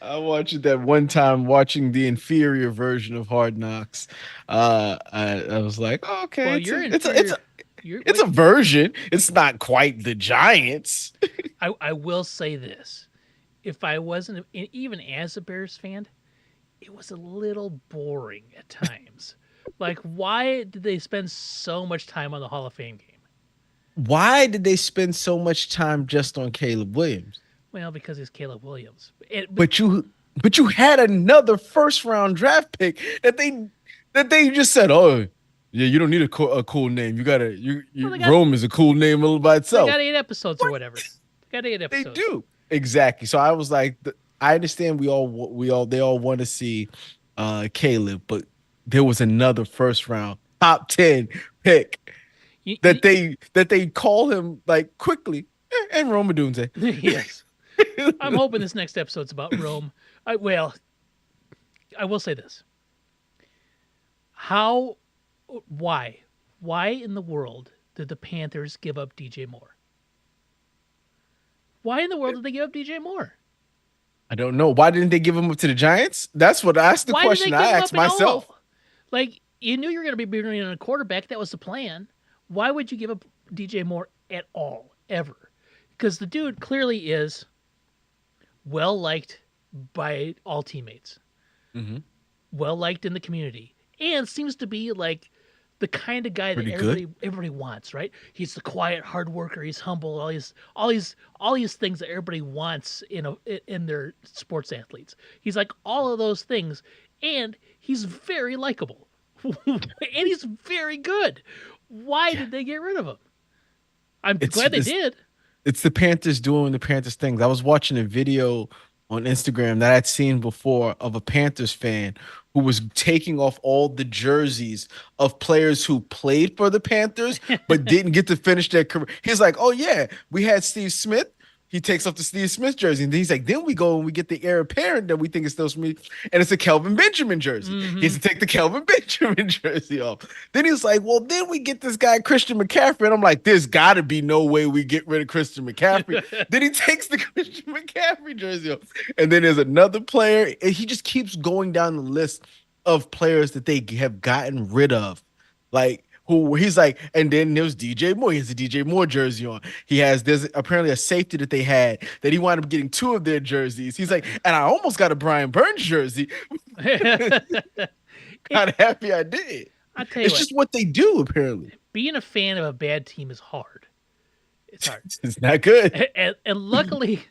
I watched it that one time watching the inferior version of Hard Knocks. I was like, oh, okay, Well, it's you're a it's a it's inferior. a You're it's what? a version. It's not quite the Giants. I will say this: if I wasn't even as a Bears fan, it was a little boring at times. Like, why did they spend so much time on the Hall of Fame game? Why did they spend so much time just on Caleb Williams? Well, because it's Caleb Williams. But But you had another first round draft pick that they just said, oh yeah, you don't need a cool name. You gotta well, you Rome is a cool name all by they got itself. 8 episodes or What whatever. They got eight they episodes. do exactly. So I was like, I understand we all they all want to see Caleb, but there was another first round top 10 pick You, you, that they call him like quickly and Rome Odunze. yes, I'm hoping this next episode's about Rome. Well, I will say this: how, why, why in the world did the Panthers give up DJ Moore? Why in the world did they give up DJ Moore? I don't know. Why didn't they give him up to the Giants? That's the Why did they question I give him asked up at myself. all? Like, you knew you were going to be bringing in a quarterback. That was the plan. Why would you give up DJ Moore at all, ever? Because the dude clearly is well liked by all teammates, Hmm. well liked in the community, and seems to be like the kind of guy that Pretty good. everybody wants, right? He's the quiet, hard worker. He's humble. All these things that everybody wants in their sports athletes. He's like all of those things, and he's very likable, and he's very good. Why Yeah. did they get rid of him? I'm It's glad they it's did. it's the Panthers doing the Panthers things. I was watching a video on Instagram that I'd seen before of a Panthers fan who was taking off all the jerseys of players who played for the Panthers but didn't get to finish their career. He's like, "Oh yeah, we had Steve Smith." He takes off the Steve Smith jersey, and then he's like, "Then we go and we get the heir apparent that we think is still Smith, and it's a Kelvin Benjamin jersey." He has Hmm. to take the Kelvin Benjamin jersey off. Then he's like, well, then we get this guy, Christian McCaffrey. And I'm like, there's got to be no way we get rid of Christian McCaffrey. Then he takes the Christian McCaffrey jersey off. And then there's another player. And he just keeps going down the list of players that they have gotten rid of. Like, who he's like, and then there's DJ Moore. He has a DJ Moore jersey on. There's apparently a safety that they had that he wound up getting two of their jerseys. He's like, and I almost got a Brian Burns jersey. it, Not happy I did. I tell you It's what, just what they do, apparently. being a fan of a bad team is hard. It's hard. It's not good. And luckily,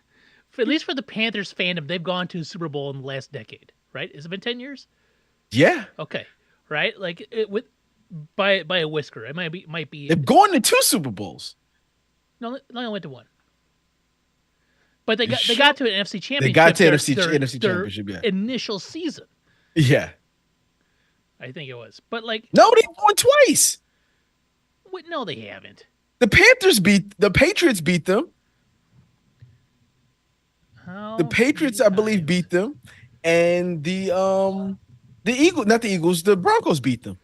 at least for the Panthers fandom, they've gone to a Super Bowl in the last decade, right? Has it been 10 years? Yeah. Okay, right? Like with by a whisker. It might be They've gone to two Super Bowls. no, they only went to one, but they You got they sure? got to an NFC They got Championship. to NFC Their Championship, yeah. initial season, Yeah. I think it was. But like, No, they won twice. no, they haven't. The Patriots beat them. The How Patriots, many I believe, times? beat them. And the Eagles, not the Eagles, the Broncos beat them.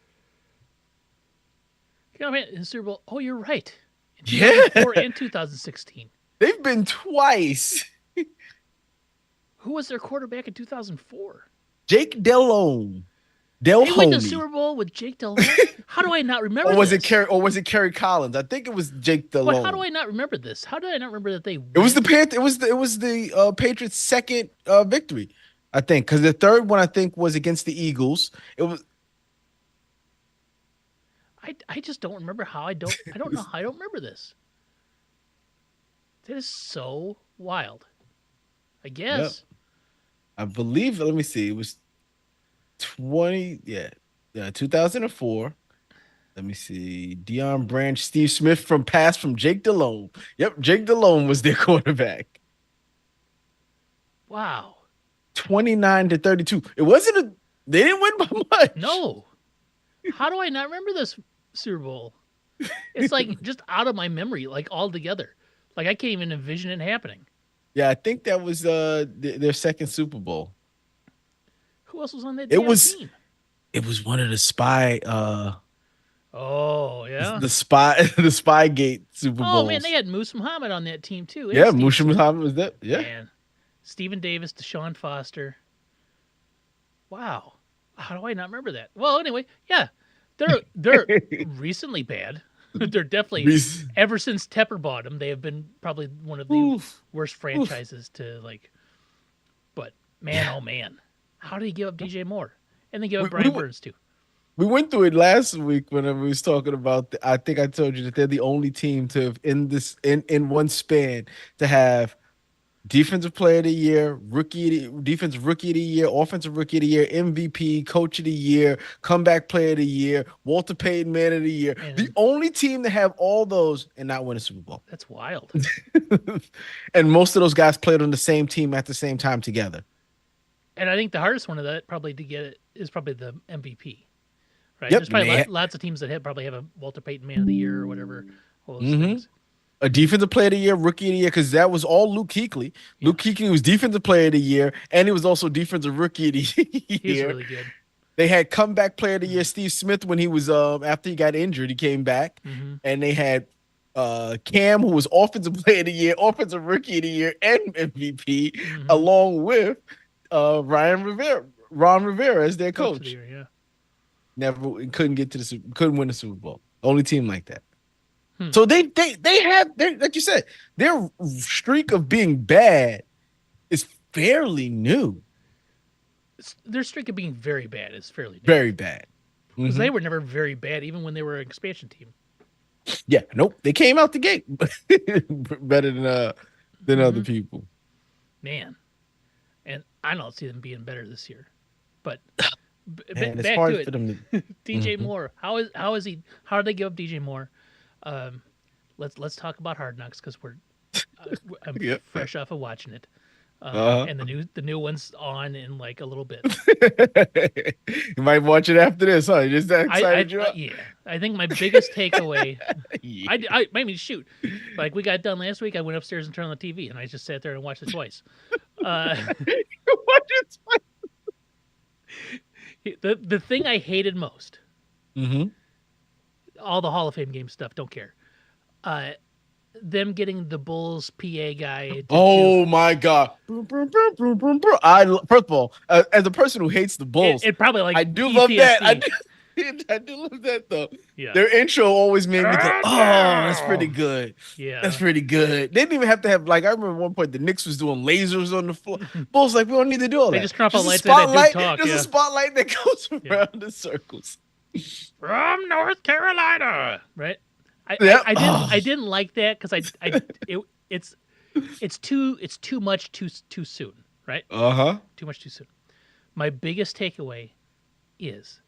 You know, in Super Bowl. Oh, you're right. In Yeah. 2004 and 2016. They've been twice. Who was their quarterback in 2004? Jake Delhomme. They went to the Delhomme. Super Bowl with Jake Delhomme. How do I not Or remember was it this? Kerry Collins? I think it was Jake But how do Delhomme. I not remember this? How did I not remember that they It was the went? Panth- it was the Patriots' second victory, I think, because the third one I think was against the Eagles. It was I just don't remember how I don't know how I don't remember this. That is so wild. I yep. guess. I believe. Let me see. It was 20. Yeah, 2004. Let me see. Dion Branch, Steve Smith from pass from Jake Delhomme. Yep, Jake Delhomme was their quarterback. Wow. 29-32. It wasn't a. They didn't win by much. No. How do I not remember this Super Bowl? It's like just out of my memory, like altogether. Like I can't even envision it happening. Yeah, I think that was their second Super Bowl. Who else was on that It damn was team? it was one of the spy Oh yeah. The spy the Spygate Super Oh man, they Bowls. had Moose Muhammad on that team too, and Yeah, Steve Musha Smith. Muhammad was that. Yeah. Man, Stephen Davis, Deshaun Foster. Wow, how do I not remember that? Well, anyway, yeah, they're recently bad. They're definitely Reese. ever since Tepper bought them, they have been probably one of the Oof. worst Oof. franchises to like. But man, Yeah. oh man, how did he give up DJ Moore and then give We, up we Brian Burns too? we went through it last week whenever we was talking about. I think I told you that they're the only team to have in one span to have defensive player of the year, defensive rookie of the year, offensive rookie of the year, MVP, coach of the year, comeback player of the year, Walter Payton man of the year. The Man, only team to have all those and not win a Super Bowl. that's wild. And most of those guys played on the same team at the same time together. And I think the hardest one of that probably to get it is probably the MVP. Right? Yep. There's probably lots of teams that probably have a Walter Payton Man of the Year or whatever. All those Mm-hmm. things. A defensive player of the year, rookie of the year, because that was all Luke Kuechly. Yeah. Luke Kuechly was defensive player of the year, and he was also defensive rookie of the year. He was really good. They had comeback player of the year, Steve Smith, when he was after he got injured, he came back, and they had Cam, who was offensive player of the year, offensive rookie of the year, and MVP, along with Ron Rivera as their coach. Of the year, yeah. Never couldn't win a Super Bowl. Only team like that. So they have like you said, their streak of being bad is fairly new. Their streak of being very bad is fairly new. Very bad. Because they were never very bad, even when they were an expansion team. Yeah, nope. They came out the gate better than other people. Man, and I don't see them being better this year. But Man, it's back hard to it. for them to DJ Moore, how is he? How did they give up DJ Moore? Let's talk about Hard Knocks because I'm Yep. fresh off of watching it, Uh-huh. and the new one's on in like a little bit. You might watch it after this, huh? Just that excited you up? Yeah, I think my biggest takeaway. Yeah. I mean, shoot, like we got done last week. I went upstairs and turned on the TV, and I just sat there and watched it twice. Watch it twice. The thing I hated most, Mm-hmm. all the Hall of Fame game stuff, don't care. Them getting the Bulls PA guy. To Oh my God! First of all, as a person who hates the Bulls, it probably like I do PTSD. love that. I do love that though. Yeah. Their intro always made me go, "Oh, that's pretty good. Yeah. That's pretty good." They didn't even have to have like I remember at one point the Knicks was doing lasers on the floor. Bulls like we don't need to do all They that. just turn off all Just the lights and that dude talk, There's yeah. a spotlight that goes around in circles. From North Carolina, right? Yep. I didn't like that because it's too much too soon, right? Too much too soon. My biggest takeaway is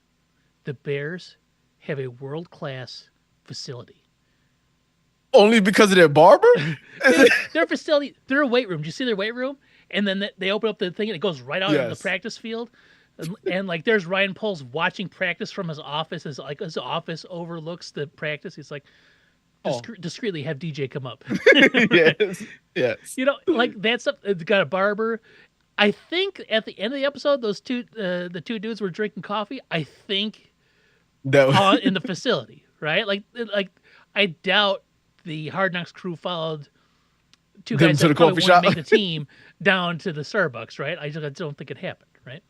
the Bears have a world-class facility. Only because of their barber? Their facility, their weight room. Do you see their weight room? And then they open up the thing and it goes right out on the Yes. practice field. And like there's Ryan Poles watching practice from his office. His office overlooks the practice. He's like discreetly have DJ come up. Yes. You know, like that stuff. It's got a barber. I think at the end of the episode, the two dudes were drinking coffee. I think That was, in the facility, right? Like I doubt the Hard Knocks crew followed two Them guys to that the probably coffee want to shop. make the team down to the Starbucks, right? I don't think it happened, right?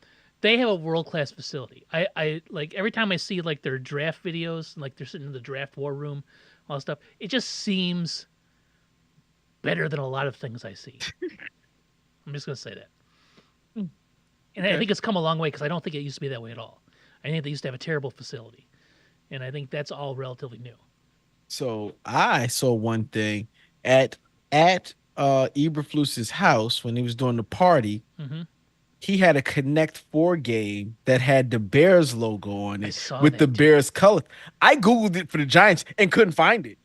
They have a world class facility. I like every time I see like their draft videos, like they're sitting in the draft war room, all that stuff. It just seems better than a lot of things I see. I'm just gonna say that. And I think it's come a long way because I don't think it used to be that way at all. I think they used to have a terrible facility, and I think that's all relatively new. So I saw one thing at Eberflus's house when he was doing the party. Mm-hmm. He had a Connect 4 game that had the Bears logo on it with the that, too. Bears color. I Googled it for the Giants and couldn't find it.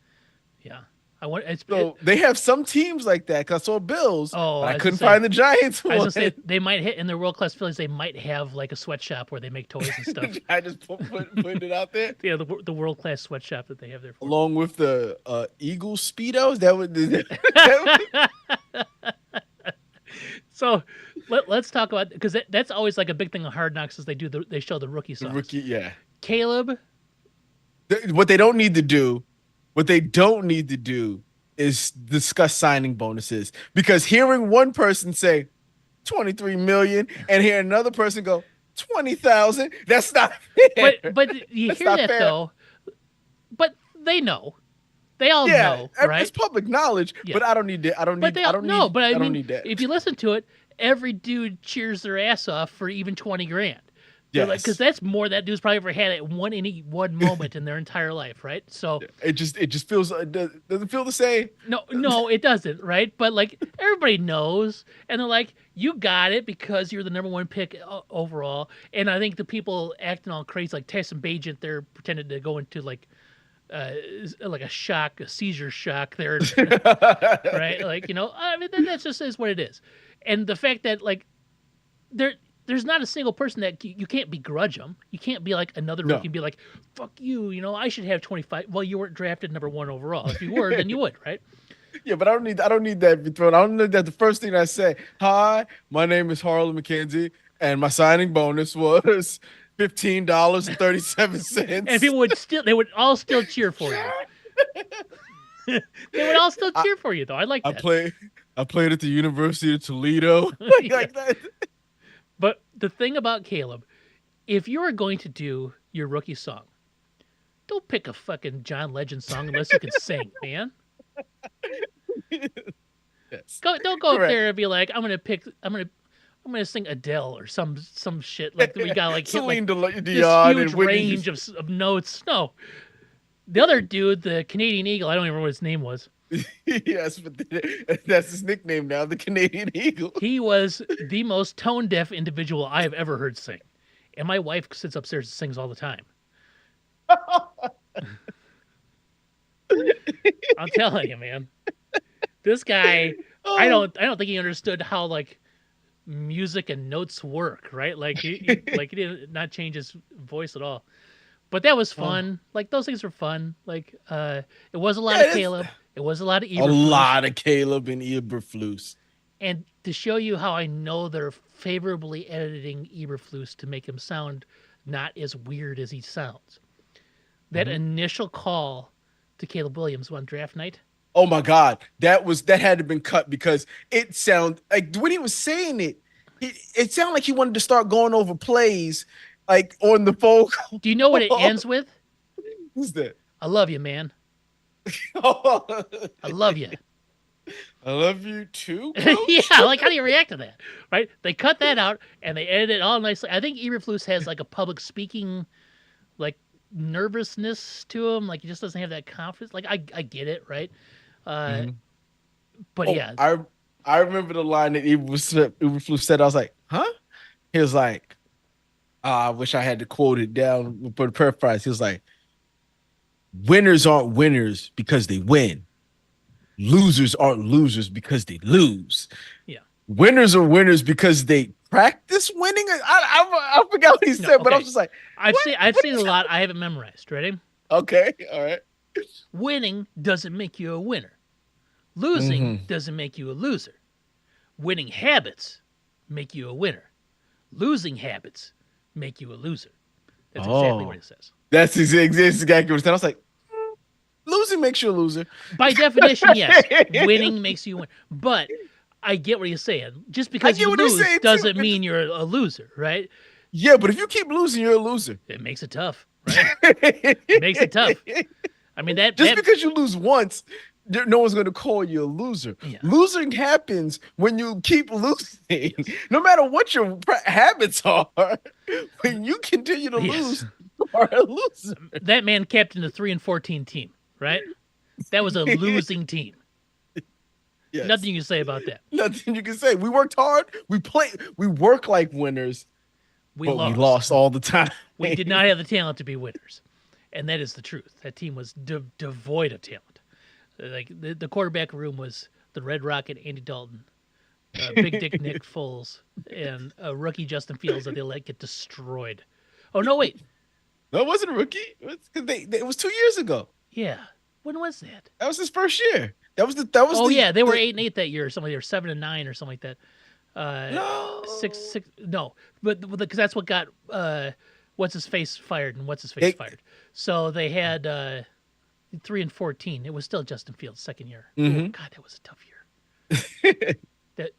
Yeah, I want. So they have some teams like that. Cause I saw Bills, Oh, but I I was couldn't gonna say- find the Giants I was one. gonna say they might hit in their world class facilities. They might have like a sweatshop where they make toys and stuff. I just put it out there. Yeah, the world class sweatshop that they have there. For Along with the Eagle Speedos, that would So let's talk about because that's always like a big thing on Hard Knocks is they show the rookie the songs. rookie, yeah. Caleb What they don't need to do, what they don't need to do is discuss signing bonuses because hearing one person say 23 million and hearing another person go 20,000, that's not fair. But you That's hear not that fair. though. But they know. They all Yeah, know, it's right? public knowledge, Yeah. but I don't need that. But they all no. But I I don't mean, need that. if you listen to it, every dude cheers their ass off for even 20 grand. They're like, because Yes. that's more that dude's probably ever had at any one moment in their entire life, right? So It just feels doesn't feel the same. no, it doesn't, right? But like everybody knows, and they're like, you got it because you're the number one pick overall. And I think the people acting all crazy, like Tyson Bagent, they're pretending to go into uh, like a seizure shock there, right? Like I mean that's just is what it is. And the fact that like there there's not a single person that you can't begrudge them. You can't be like another No. rookie and be like, fuck you, I should have 25. Well, you weren't drafted number one overall. If you were, then you would, right? Yeah, but I don't need that to be thrown. I don't need that the first thing I say. Hi, my name is Harland McKenzie, and my signing bonus was And $15.37. people they would all still cheer for you. They would all still I, cheer for you, though. I like I that. play I played at the University of Toledo. Yeah. Like that. But the thing about Caleb, if you are going to do your rookie song, don't pick a fucking John Legend song unless you can sing, man. Yes. Don't go up Correct. there and be like, I'm gonna sing Adele or some shit like we got like hit Celine like this Dion huge and Whitney range of notes. No, the other dude, the Canadian Eagle, I don't even remember what his name was. Yes, but that's his nickname now, the Canadian Eagle. He was the most tone deaf individual I have ever heard sing, and my wife sits upstairs and sings all the time. I'm telling you, man, this guy, I Oh, don't think he understood how like music and notes work, right? Like he did not change his voice at all. But that was oh. fun. Like those things were fun. Like it was a lot Yeah, of it's Caleb. It was a lot of a Eberflus. lot of Caleb and Eberflus. And to show you how I know they're favorably editing Eberflus to make him sound not as weird as he sounds. That Mhm. initial call to Caleb Williams on draft night. Oh my God, that had to been cut because it sound like when he was saying it sounded like he wanted to start going over plays like on the phone. Do you know what it ends with? Who's that? I love you, man. I love you. I love you too, coach. Yeah, like how do you react to that? Right? They cut that out and they edited it all nicely. I think Eberflus has like a public speaking like nervousness to him. Like he just doesn't have that confidence. Like I get it, right? Mhm. But Oh, yeah, I remember the line that Eberflus said. I was like, huh? He was like, I wish I had to quote it down for the paraphrase. He was like, winners aren't winners because they win. Losers aren't losers because they lose. yeah. Winners are winners because they practice winning. I forgot what he No, said, but I okay. was just like, I've what? seen I've What seen is a lot. I haven't memorized. Ready? Okay, all right. Winning doesn't make you a winner. Losing Mm-hmm. doesn't make you a loser. Winning habits make you a winner. Losing habits make you a loser. That's exactly what Oh, it says. that's exactly what he said. I was like, losing makes you a loser. By definition, yes, winning makes you win. But I get what you're saying. Just I because get you what you're lose saying too. doesn't mean you're a loser, right? Yeah, but if you keep losing, you're a loser. It makes it tough, right? It makes it tough. I mean Just because you lose once, no one's going to call you a loser. Yeah. Losing happens when you keep losing. No matter what your habits are, when you continue to Yes. lose, you are a loser. that man captained a 3-14 team, right? That was a losing team. Yes. Nothing you can say about that. Nothing you can say. We worked hard. We work like winners, We but lost. we lost all the time. We did not have the talent to be winners, and that is the truth. That team was devoid of talent. Like the quarterback room was the Red Rocket, Andy Dalton, Big Dick Nick Foles, and rookie Justin Fields that they let get destroyed. Oh no, wait, That wasn't a rookie. It was 2 years ago. yeah, when was that? That was his first year. That was Oh the yeah, they were 8-8 that year or something. They were 7-9 or something like that. no Six. No, but because that's what got what's his face fired and what's his face They, fired. So they had 3-14. It was still Justin Fields' second year. Oh hmm God, that was a tough year.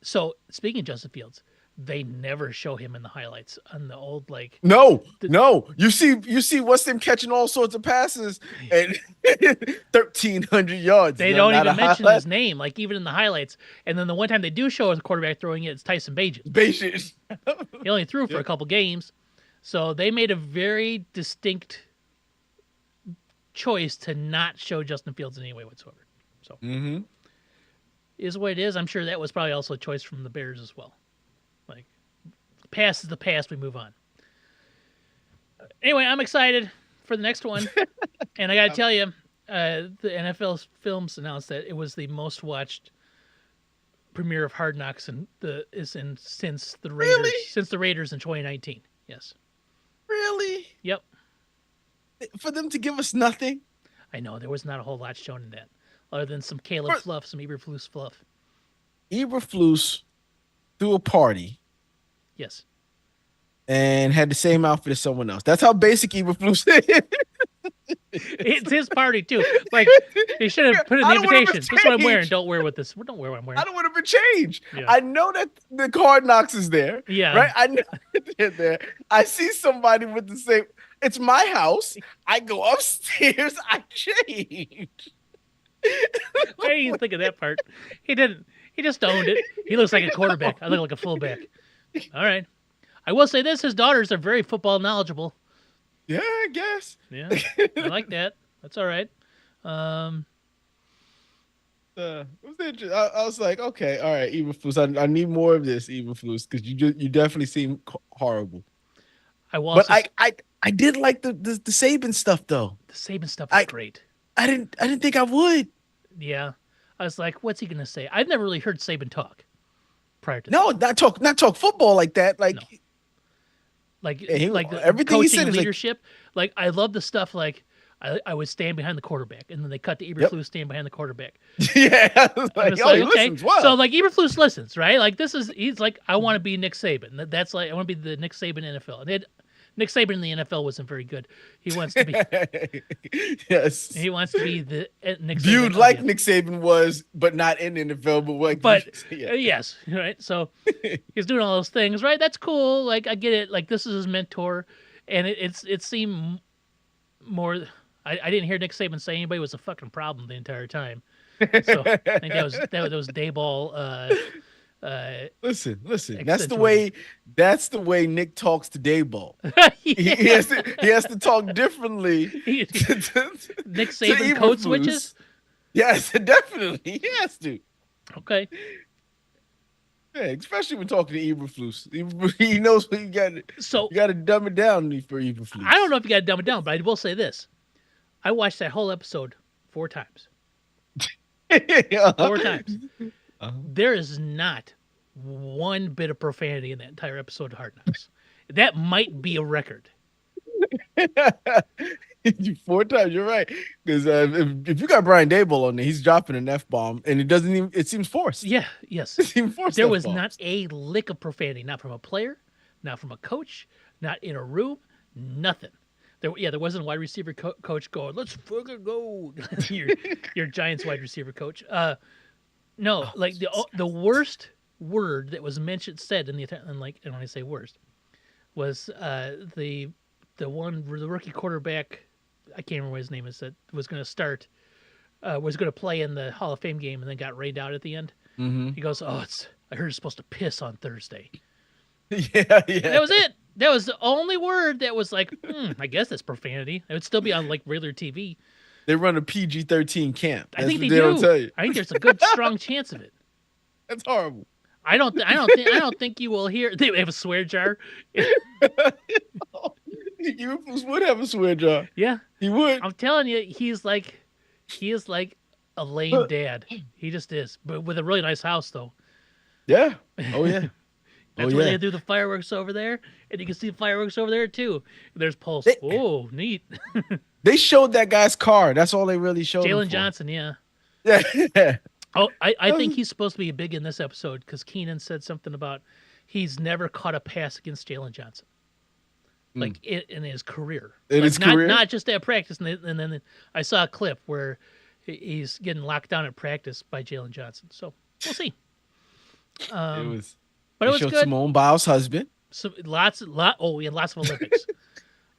So speaking of Justin Fields, they never show him in the highlights on the old like. No, The, no. You see what's them catching all sorts of passes and 1,300 yards. they don't even mention his name, like even in the highlights. And then the one time they do show the quarterback throwing it, it's Tyson Bagent. Basic. He only threw for a couple games, so they made a very distinct choice to not show Justin Fields in any way whatsoever. So is what it is. I'm sure that was probably also a choice from the Bears as well. Like, past is the past. We move on. Anyway, I'm excited for the next one, and I got to tell you, the NFL Films announced that it was the most watched premiere of Hard Knocks since the Raiders in 2019. Yes. Really? Yep. For them to give us nothing? I know there was not a whole lot shown in that, other than some Caleb fluff, some Eberflus fluff. Eberflus threw a party Yes. and had the same outfit as someone else. That's how basic Eberflus is. It's his party too. Like they should have put in the invitation. This is what I'm wearing. Don't wear what this. Don't wear what I'm wearing. I don't want to be changed. Yeah. I know that the Hard Knocks is there. Yeah. Right. I know they're there. I see somebody with the same. It's my house. I go upstairs. I change. I didn't even think of that part. He didn't. He just owned it. He looks like a quarterback. I look like a fullback. All right. I will say this: his daughters are very football knowledgeable. Yeah, I guess. Yeah, I like that. That's all right. It was interesting. I was like, okay, all right, Eberflus. I need more of this, Eberflus, because you definitely seem horrible. I will. But I did like the Saban stuff though. The Saban stuff is great. I didn't think I would. Yeah, I was like, what's he gonna say? I've never really heard Saban talk prior to No, that. not talk football like that. Like. No. Like, Yeah, like the everything he coaching said is leadership. Like I love the stuff. Like I would stand behind the quarterback, and then they cut to Eberflus stand behind the quarterback. Yeah, like, He okay. listens Well. So like Eberflus listens, right? Like he's like, I want to be Nick Saban. That's like I want to be the Nick Saban NFL. And Nick Saban in the NFL wasn't very good. He wants to be. Yes. He wants to be the Nick Saban. Viewed like Nick Saban was, but not in the NFL. But like, yes, right. So he's doing all those things, right? That's cool. Like I get it. Like this is his mentor, and it seemed more. I didn't hear Nick Saban say anybody was a fucking problem the entire time. So I think that was Dayball. Listen. That's the way Nick talks to Dayball. Yeah. He has to talk differently. Nick Saban code switches. Yes, definitely. He has to. Okay. Yeah, especially when talking to Eberflus. He knows what you got. So you got to dumb it down for Eberflus. I don't know if you got to dumb it down, but I will say this: I watched that whole episode 4 times. 4 times. There is not one bit of profanity in that entire episode of Hard Knocks. That might be a record. 4 times, you're right. Because if you got Brian Daboll on there, he's dropping an F-bomb, and it doesn't even. It seems forced. Yeah. Yes. It seems forced. There was not a lick of profanity, not from a player, not from a coach, not in a room, nothing. There wasn't a wide receiver coach going, "Let's fucking go." your Giants wide receiver coach. No, like the worst word that was said in the and when I say worst, was the rookie quarterback. I can't remember what his name is. That was going to start, was going to play in the Hall of Fame game, and then got rained out at the end. Mm-hmm. He goes, "Oh, I heard it's supposed to piss on Thursday." Yeah. That was it. That was the only word that was like, I guess that's profanity. It would still be on like regular TV. They run a PG-13 camp. I think they do. Don't tell you. I think there's a good, strong chance of it. That's horrible. I don't think you will hear. They have a swear jar. Eberflus would have a swear jar. Yeah, he would. I'm telling you, he is like a lame dad. He just is, but with a really nice house though. Yeah. Oh yeah. That's where they do the fireworks over there, and you can see fireworks over there too. There's Pulse. Oh, neat. They showed that guy's car. That's all they really showed. Jalen Johnson, yeah. Yeah. Oh, I think he's supposed to be big in this episode because Keenan said something about he's never caught a pass against Jalen Johnson. like in his career, In like his career. not just at practice. And then I saw a clip where he's getting locked down at practice by Jalen Johnson. So we'll see. It was. But They it was showed good. Simone Biles' husband. So we had lots of Olympics,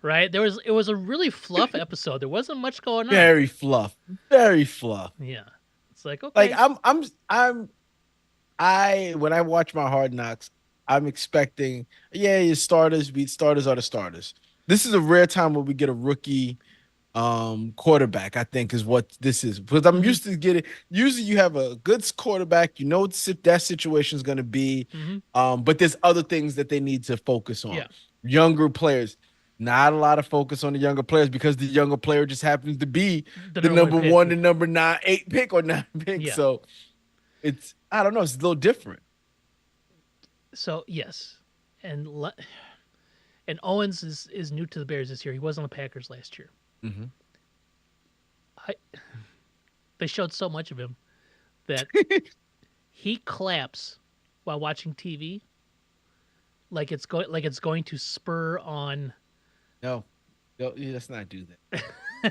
right? It was a really fluff episode. There wasn't much going on. Very fluff. Very fluff. Yeah, it's like Like okay, I when I watch my Hard Knocks, I'm expecting, yeah, your starters beat starters are the starters. This is a rare time where we get a rookie quarterback, I think is what this is. Because I'm Mhm. used to getting usually you have a good quarterback, you know what that situation is going to be. Mhm. But there's other things that they need to focus on. Yeah, Younger players, not a lot of focus on the younger players because the younger player just happens to be the the number one number pick. one and number 8 pick or 9 pick. Yeah. So it's I don't know, it's a little different. So yes, and and Owens is new to the Bears this year. He was on the Packers last year. Mm-hmm. I They showed so much of him that he claps while watching TV like it's going to spur on. No, no, let's not do that.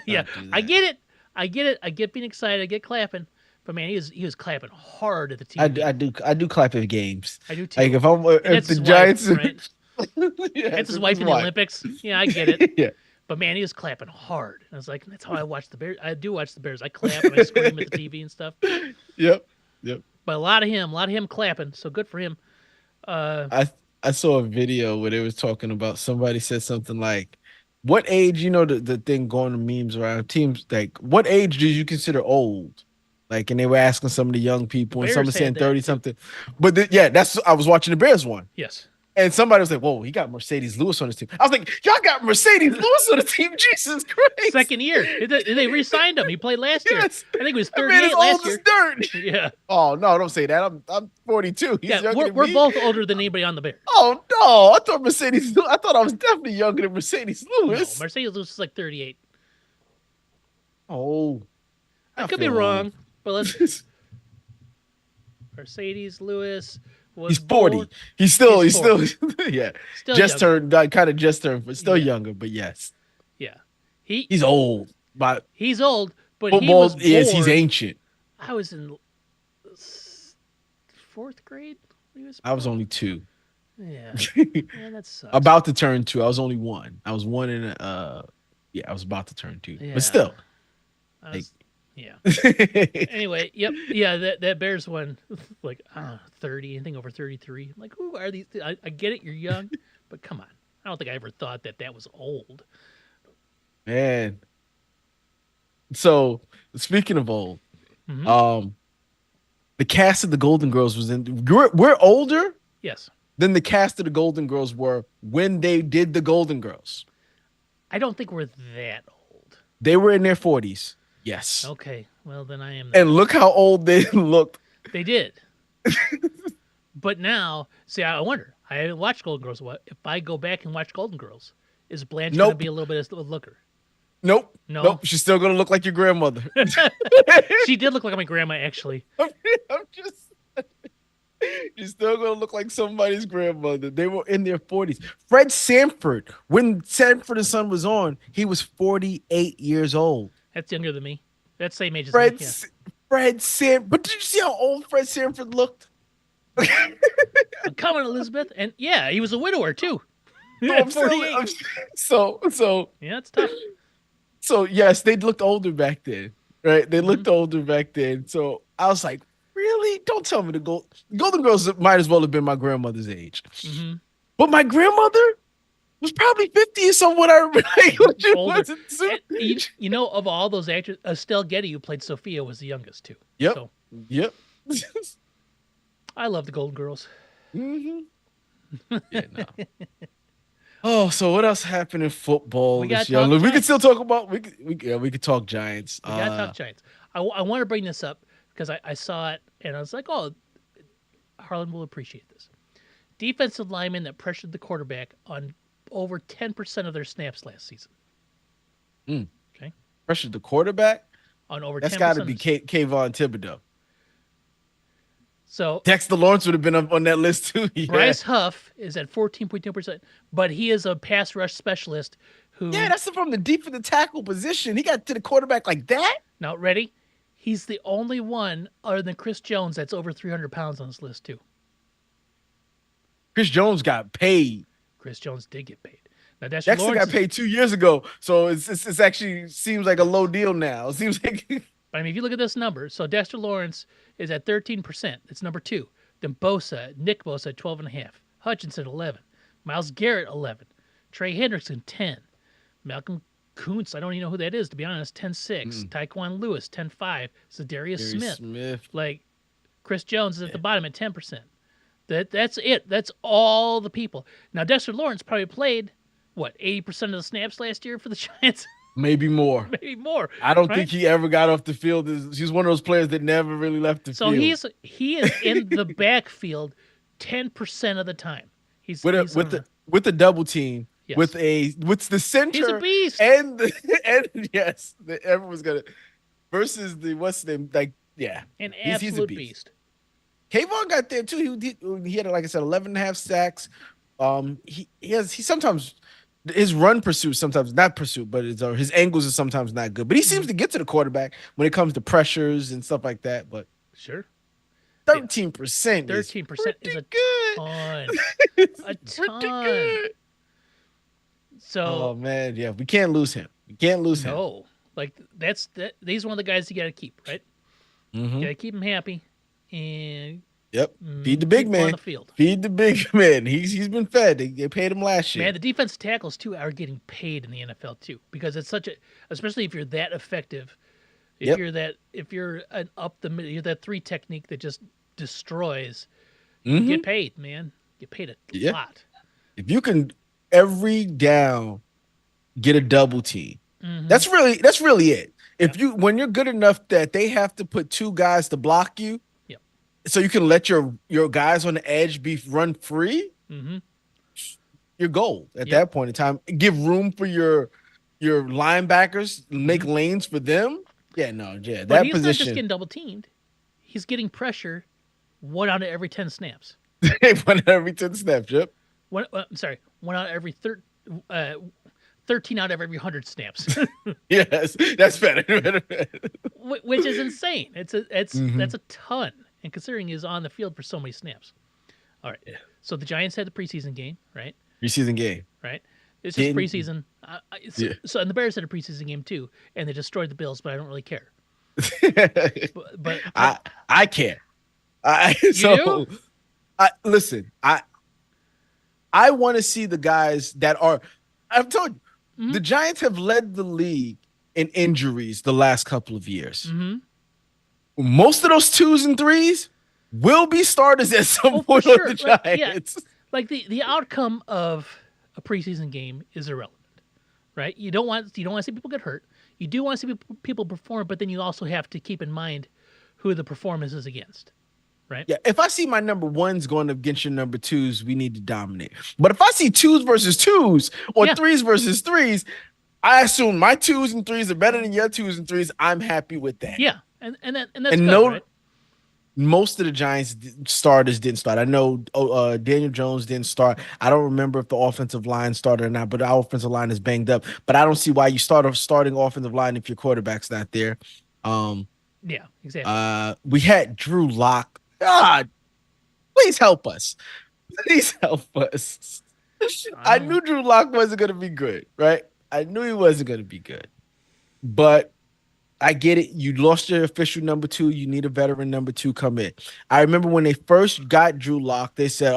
Yeah, Not do I that. get it. I get it. I get being excited. I get clapping. But man, he was clapping hard at the I, TV. I do clap at games. I do too. Like And if that's the his Giants, wife, right? yeah, That's his it's wife in the Olympics. Yeah, I get it. yeah, But man, he was clapping hard. I was like, that's how I watch the Bears. I do watch the Bears. I clap and I scream at the TV and stuff. yep, yep. But a lot of him clapping. So good for him. Uh, I saw a video where they was talking about somebody said something like, "What age?" You know the thing going to memes around teams like, "What age do you consider old?" Like, and they were asking some of the young the people, and some are Bears saying had that 30 too. something. But yeah, that's I was watching the Bears one. Yes. And somebody was like, "Whoa, he got Mercedes Lewis on his team." I was like, "Y'all got Mercedes Lewis on the team? Jesus Christ!" Second year. They re-signed him. He played last year. Yes, I think he was that man is 38 last old as year. dirt. Yeah. Oh no, don't say that. I'm 42. He's Yeah. younger than We're me. both older than anybody on the Bears. Oh no, I thought Mercedes. I thought I was definitely younger than Mercedes No, Lewis. Mercedes Lewis is like 38. Oh, I could be feel wrong, but let's. old. Mercedes Lewis was He's 40. born. He's still yeah. Still Just young. turned kind of just turned, but still Yeah. younger. But yes, Yeah. He he's old. But he's old, but he football was born. is he's ancient. I was in fourth grade when he was I was born. only 2. Yeah. Yeah, that sucks. About to turn 2. I was only 1. I was 1 in yeah, I was about to turn 2. Yeah. But still. I was, yeah. Like, Anyway, yep. Yeah, that Bears one, like, I don't know, 30, anything over 33. I'm like, who are these? I get it, you're young, but come on. I don't think I ever thought that was old. man. So speaking of old, Mhm. the cast of the Golden Girls was in. We're older Yes. than the cast of the Golden Girls were when they did the Golden Girls. I don't think we're that old. They were in their 40s. Yes. Okay. Well, then I am that. And look how old they looked. They did. But now, see, I wonder. I haven't watched Golden Girls. What if I go back and watch Golden Girls? Is Blanche going to Nope. be a little bit of a looker? Nope. No. Nope. She's still gonna look like your grandmother. She did look like my grandma, actually. I'm just. She's still gonna look like somebody's grandmother. They were in their 40s. Fred Sanford, when Sanford and Son was on, he was 48 years old. That's younger than me. That's same age as Fred, me. Yeah. Fred Sanford. But did you see how old Fred Sanford looked? I'm coming, Elizabeth. And yeah, he was a widower, too. No, At 48. So Yeah, it's tough. yes, they looked older back then, right? They Mm-hmm. looked older back then. So I was like, really? Don't tell me the Golden Girls might as well have been my grandmother's age. Hmm. But my grandmother was probably 50 or something when I remember. Like, when she Older. wasn't so- And you know, of all those actors, Estelle Getty, who played Sophia, was the youngest, too. Yep. So Yep. I love the Golden Girls. hmm Yeah, no. Oh, so what else happened in football We this gotta year? talk Look, we can Giants. still talk about we could talk Giants. We got to talk Giants. I want to bring this up because I saw it and I was like, oh, Harland will appreciate this. Defensive linemen that pressured the quarterback on over 10% of their snaps last season. Okay. Pressured the quarterback. On over That's 10%. got to be Kayvon Thibodeau. So Dexter Lawrence would have been up on that list too. Yeah. Bryce Huff is at 14.2%, but he is a pass rush specialist Yeah, who, that's from the defensive tackle position. He got to the quarterback like that. now ready? He's the only one other than Chris Jones that's over 300 pounds on this list, too. Chris Jones got paid. Chris Jones did get paid. Now, Dexter Dexter Lawrence got paid 2 years ago, so it's actually seems like a low deal now. It seems like I mean, if you look at this number, so Dexter Lawrence is at 13%. It's number 2. Then Nick Bosa at 12.5. Hutchinson 11. Myles Garrett 11. Trey Hendrickson 10. Malcolm Kuntz, I don't even know who that is, to be honest, 10.6. Tyquan Lewis 10.5. Zadarius Smith. Like Chris Jones is at the bottom at 10%. That's it. That's all the people. Now Dexter Lawrence probably played what 80% of the snaps last year for the Giants. Maybe more. Maybe more. I don't right? think he ever got off the field. He's one of those players that never really left the So field. he is in the backfield 10% of the time. He's with the double team. Yes. With the center. He's a beast. And yes, everyone's gonna versus the what's the name, like an he's absolute a beast. beast. Kayvon got there too. He had, like I said, 11.5 sacks. He sometimes his run pursuit sometimes not pursuit, but his angles are sometimes not good. But he seems to get to the quarterback when it comes to pressures and stuff like that. But sure, 13%. 13% is a good. ton. It's a ton. Good. So, oh man, yeah, we can't lose him. We can't lose him. No, like he's one of the guys you got to keep, right? Mm-hmm. You got to keep him happy, and feed the big man on the field. Feed the big man. He's been fed. They paid him last year. Man, the defense tackles too are getting paid in the NFL too, because it's especially if you're that effective. If you're an up the middle, you're that 3 technique that just destroys. You get paid, man. You get paid a lot. If you can every down get a double team, that's really it. When you're good enough that they have to put 2 guys to block you, so you can let your guys on the edge be run free, your goal at that point in time. Give room for your linebackers, make lanes for them. That but he's position. not just getting double teamed; he's getting pressure 1 out of every 10 snaps. 1 out of every 10 snaps. Yep. 1 out of every 13 out of every 100 snaps. Yes, that's better. Which is insane. That's a ton. And considering he's on the field for so many snaps. All right. Yeah. So the Giants had the preseason game, right? Preseason game. Right. It's just preseason. So and the Bears had a preseason game too, and they destroyed the Bills, but I don't really care. but I care. Listen. I want to see the guys that are. I've told you, the Giants have led the league in injuries the last couple of years. Most of those 2s and 3s will be starters at some point on the Giants. Like the outcome of a preseason game is irrelevant, right? You don't want to see people get hurt. You do want to see people perform, but then you also have to keep in mind who the performance is against, right? Yeah, if I see my number 1s going against your number 2s, we need to dominate. But if I see 2s versus 2s or 3s versus 3s, I assume my 2s and 3s are better than your 2s and 3s. I'm happy with that. Yeah, and that's good, right? Most of the Giants starters didn't start. I know Daniel Jones didn't start. I don't remember if the offensive line started or not, but our offensive line is banged up. But I don't see why you start a starting offensive line if your quarterback's not there. Yeah, exactly. We had Drew Lock. God, please help us. Please help us. I knew Drew Lock wasn't going to be good, right? I knew he wasn't going to be good. But I get it. You lost your official number 2. You need a veteran number 2 come in. I remember when they first got Drew Lock, they said,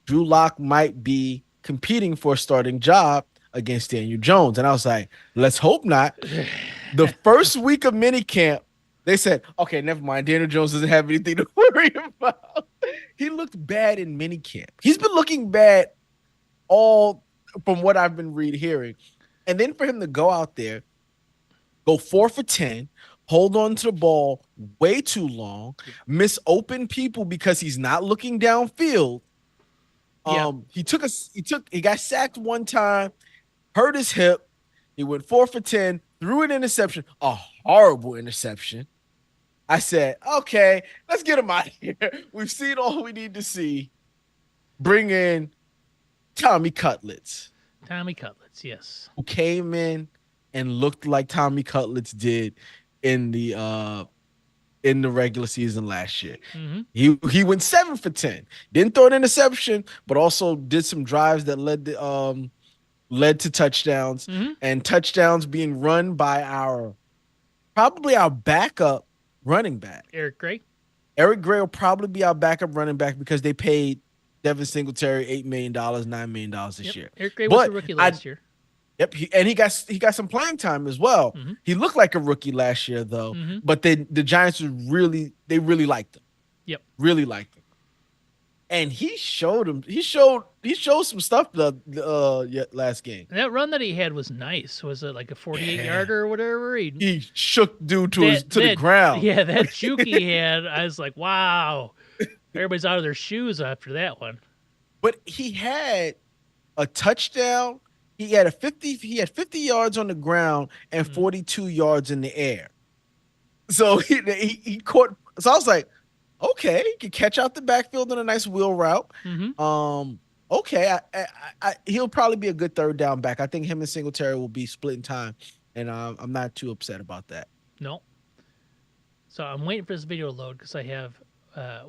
Drew Lock might be competing for a starting job against Daniel Jones. And I was like, let's hope not. The first week of minicamp, they said, okay, never mind. Daniel Jones doesn't have anything to worry about. He looked bad in minicamp. He's been looking bad all from what I've been hearing. And then for him to go out there, go 4 for 10, hold on to the ball way too long, miss open people because he's not looking downfield. He got sacked one time, hurt his hip. He went 4 for 10, threw an interception, a horrible interception. I said, okay, let's get him out of here. We've seen all we need to see. Bring in Tommy Cutlets, Tommy Cutlets, yes. who came in and looked like Tommy Cutlets did in the regular season last year. Mm-hmm. He went 7 for 10. Didn't throw an interception, but also did some drives that led to touchdowns, Mm-hmm. and touchdowns being run by probably our backup running back. Eric Gray. Eric Gray will probably be our backup running back because they paid Devin Singletary $8 million, $9 million this Yep. year. Eric Gray was a But rookie last year. Yep, he got some playing time as well. Mm-hmm. He looked like a rookie last year though, Mm-hmm. but the Giants really liked him. Yep. Really liked him. And he showed some stuff last game. That run that he had was nice. Was it like a 48-yarder or whatever? He shook dude to the ground. Yeah, that juke he had, I was like, wow. Everybody's out of their shoes after that one. But he had a touchdown. He had 50 yards on the ground and 42 yards in the air. So he caught. So I was like, okay, he can catch out the backfield on a nice wheel route. Mm-hmm. Okay, he'll probably be a good third down back. I think him and Singletary will be splitting time, and I'm not too upset about that. No. So I'm waiting for this video to load because I have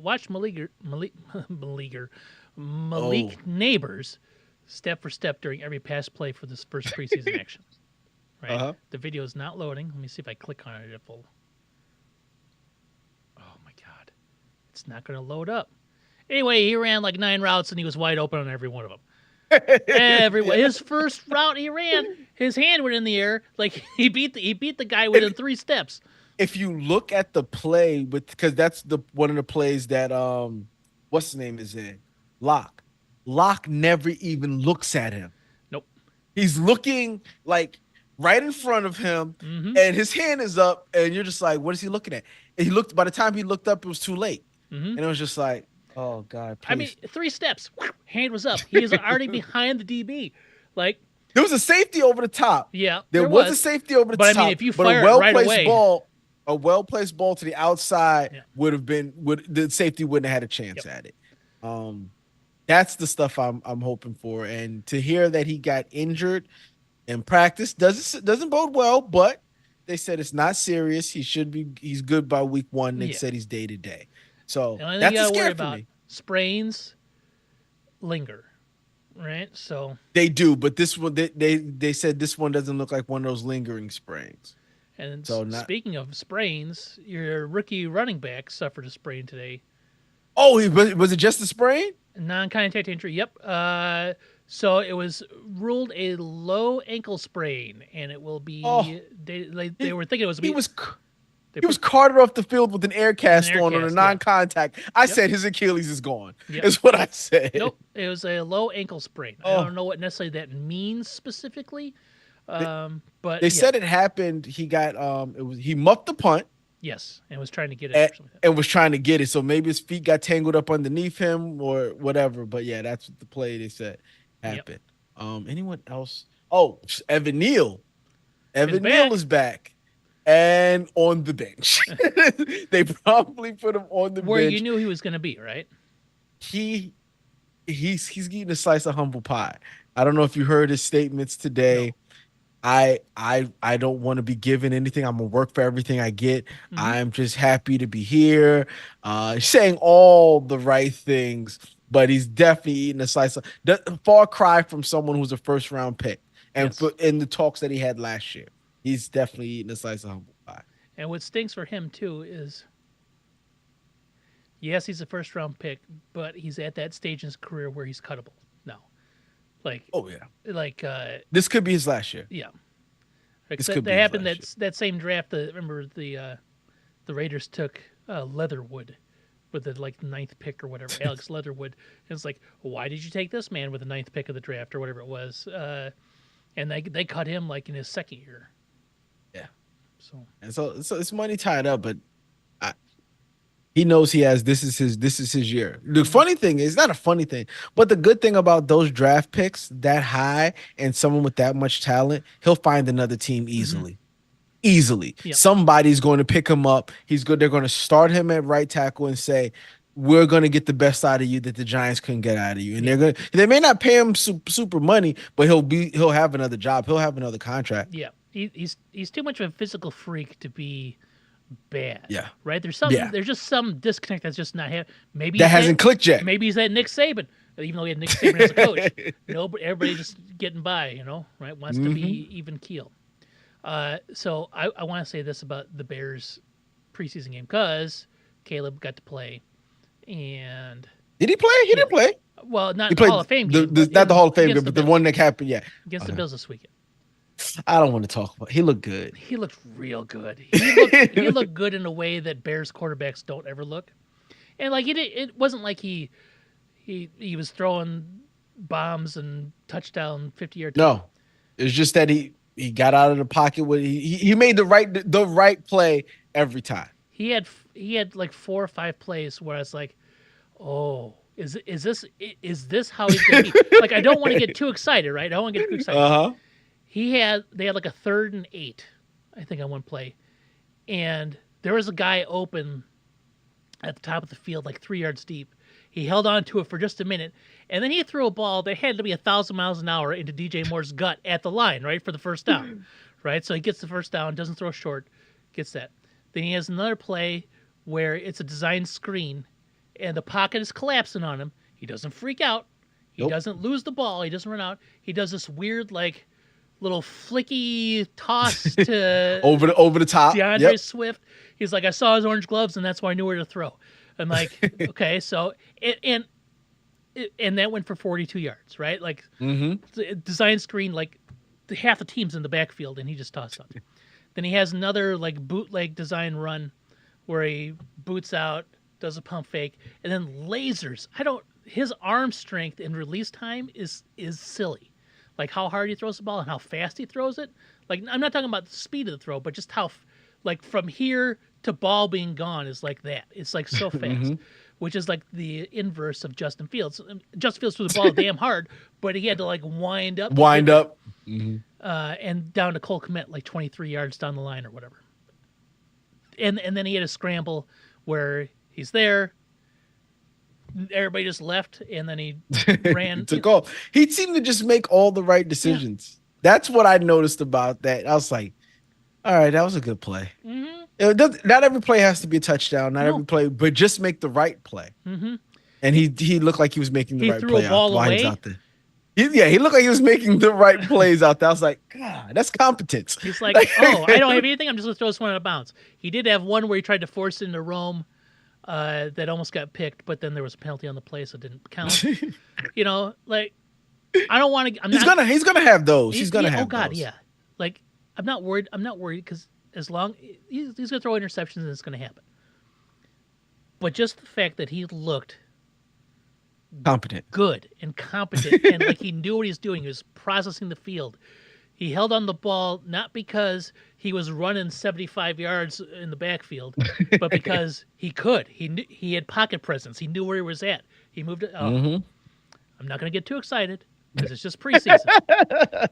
watched Malik Neighbors step for step during every pass play for this first preseason action. Right. Uh-huh. The video is not loading. Let me see if I click on it. It will. Oh my god, it's not going to load up. Anyway, he ran like 9 routes and he was wide open on every one of them. His first route he ran, his hand went in the air like he beat the guy within 3 steps. If you look at the play because that's one of the plays that what's his name is in Locke. Locke never even looks at him. Nope. He's looking like right in front of him, mm-hmm. and his hand is up, and you're just like, what is he looking at? And by the time he looked up, it was too late. Mm-hmm. And it was just like, oh God, please. I mean, 3 steps, hand was up. He was already behind the DB. Like, there was a safety over the top. Yeah, there was a safety over the top. But I mean, if you fire a right away, a well-placed ball to the outside would have been the safety wouldn't have had a chance at it. That's the stuff I'm hoping for. And to hear that he got injured in practice doesn't bode well, but they said it's not serious. He's good by week 1. They said he's day to day. So that's a scare for me. Sprains linger, right? So they do, but this one they said this one doesn't look like one of those lingering sprains. And so speaking of sprains, your rookie running back suffered a sprain today. Oh, was it just a sprain? Non-contact injury. Yep. So it was ruled a low ankle sprain, and it will be. They were thinking it was. He was carted off the field with an air cast on a non-contact. I said his Achilles is gone. Yep. Is what I said. Nope, it was a low ankle sprain. I don't know what necessarily that means specifically, but they said it happened. He got he muffed the punt. Yes, and was trying to get it. And was trying to get it. So maybe his feet got tangled up underneath him or whatever. But yeah, that's what the play they said happened. Yep. Anyone else? Oh, Evan Neal. Evan Neal is back and on the bench. They probably put him on the bench. Where you knew he was going to be, right? He's eating a slice of humble pie. I don't know if you heard his statements today. No. I don't want to be given anything. I'm gonna work for everything I get. Mm-hmm. I'm just happy to be here. Saying all the right things, but he's definitely eating a slice of far cry from someone who's a first round pick. And in the talks that he had last year, he's definitely eating a slice of humble pie. And what stinks for him too is, yes, he's a first round pick, but he's at that stage in his career where he's cuttable now. Like, oh yeah, like this could be his last year. Yeah, this could be happened that same draft. Remember the Raiders took Leatherwood with the 9th pick or whatever, Alex Leatherwood. And it's like, why did you take this man with the 9th pick of the draft or whatever it was? And they cut him in his 2nd year. Yeah. So it's money tied up, but he knows he has this is his year. The funny thing is, not a funny thing, but the good thing about those draft picks that high and someone with that much talent, he'll find another team easily. easily. Yep. Somebody's going to pick him up. He's good. They're going to start him at right tackle and say, "We're going to get the best out of you that the Giants couldn't get out of you." And they may not pay him super money, but he'll have another job. He'll have another contract. Yeah, he's too much of a physical freak to be bad. Yeah. Right. There's just some disconnect that's just not happening. Maybe that hasn't clicked yet. Maybe he's that Nick Saban, even though he had Nick Saban as a coach. But everybody just getting by, right? Wants to be even keel. So I want to say this about the Bears preseason game because Caleb got to play, and did he play? He didn't play. Well, not the Hall of Fame game. Not the Hall of Fame game, but the one that happened. Yeah, against the Bills this weekend. I don't want to talk about. He looked good. He looked real good. He looked good in a way that Bears quarterbacks don't ever look. And like it wasn't like he was throwing bombs and touchdown 50-yard. No, it's just that he got out of the pocket with he made the right play every time. He had like 4 or 5 plays where I was like, oh, is this how he's going to be? Like I don't want to get too excited, right? I don't want to get too excited. Uh-huh. They had like a 3rd and 8, I think, on one play. And there was a guy open at the top of the field, like 3 yards deep. He held on to it for just a minute, and then he threw a ball that had to be 1,000 miles an hour into DJ Moore's gut at the line, right, for the first down. Right? So he gets the first down, doesn't throw short, gets that. Then he has another play where it's a design screen, and the pocket is collapsing on him. He doesn't freak out. He doesn't lose the ball. He doesn't run out. He does this weird, like, little flicky toss to over the top. DeAndre Swift. He's like, I saw his orange gloves, and that's why I knew where to throw. I'm like, okay, so and that went for 42 yards, right? Like design screen, like half the team's in the backfield, and he just tossed up. Then he has another like bootleg design run where he boots out, does a pump fake, and then lasers. His arm strength and release time is silly. Like how hard he throws the ball and how fast he throws it. Like I'm not talking about the speed of the throw, but just how, like from here to ball being gone is like that. It's like so fast, which is like the inverse of Justin Fields. Justin Fields threw the ball damn hard, but he had to like wind up, and down to Cole Kmet like 23 yards down the line or whatever. And then he had a scramble where he's there. Everybody just left, and then he ran. Took off. He seemed to just make all the right decisions. Yeah. That's what I noticed about that. I was like, all right, that was a good play. Not every play has to be a touchdown. Not every play, but just make the right play. And he looked like he was making the right play. He threw a ball away. Out there. He looked like he was making the right plays out there. I was like, God, that's competence. He's like, oh, I don't have anything. I'm just going to throw this one out of bounds. He did have one where he tried to force it into Rome. That almost got picked, but then there was a penalty on the play, so it didn't count. Like I don't want to. He's gonna have those. He's gonna have. Oh God, those. yeah. Like I'm not worried because as long he's gonna throw interceptions and it's gonna happen. But just the fact that he looked good and competent, and like he knew what he was doing, he was processing the field. He held on the ball not because he was running 75 yards in the backfield, but because he could. He had pocket presence. He knew where he was at. He moved it. I'm not going to get too excited because it's just preseason.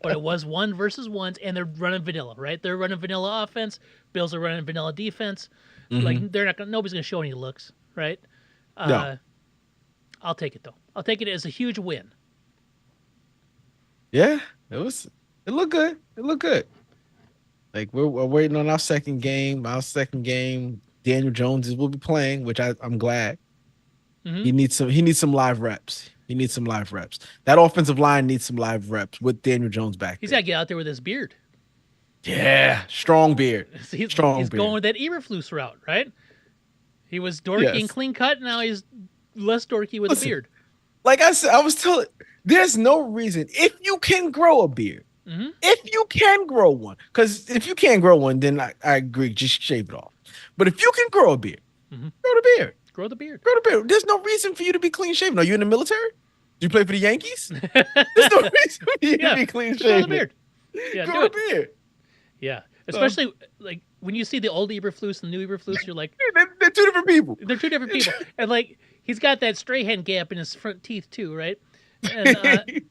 But it was 1 versus 1s, and they're running vanilla, right? They're running vanilla offense. Bills are running vanilla defense. Like nobody's going to show any looks, right? No. I'll take it though. I'll take it as a huge win. Yeah, It looked good. It looked good. Like we're waiting on our second game. Our second game, Daniel Jones will be playing, which I'm glad. He needs some live reps. That offensive line needs some live reps with Daniel Jones back. He's got to get out there with his beard. Yeah, strong beard. He's going with that Eberflus route, right? He was dorky and clean cut. Now he's less dorky with a beard. Like I said, I was telling. There's no reason if you can grow a beard. If you can grow one, because if you can't grow one, then I agree, just shave it off. But if you can grow a beard, grow the beard. Grow the beard. There's no reason for you to be clean shaven. Are you in the military? Do you play for the Yankees? There's no reason for you to be clean shaven. Grow the beard. Yeah, grow the beard. Yeah, especially like when you see the old Eberflus and the new Eberflus, you're like, they're 2 different people. They're 2 different people, and like he's got that Strahan gap in his front teeth too, right? And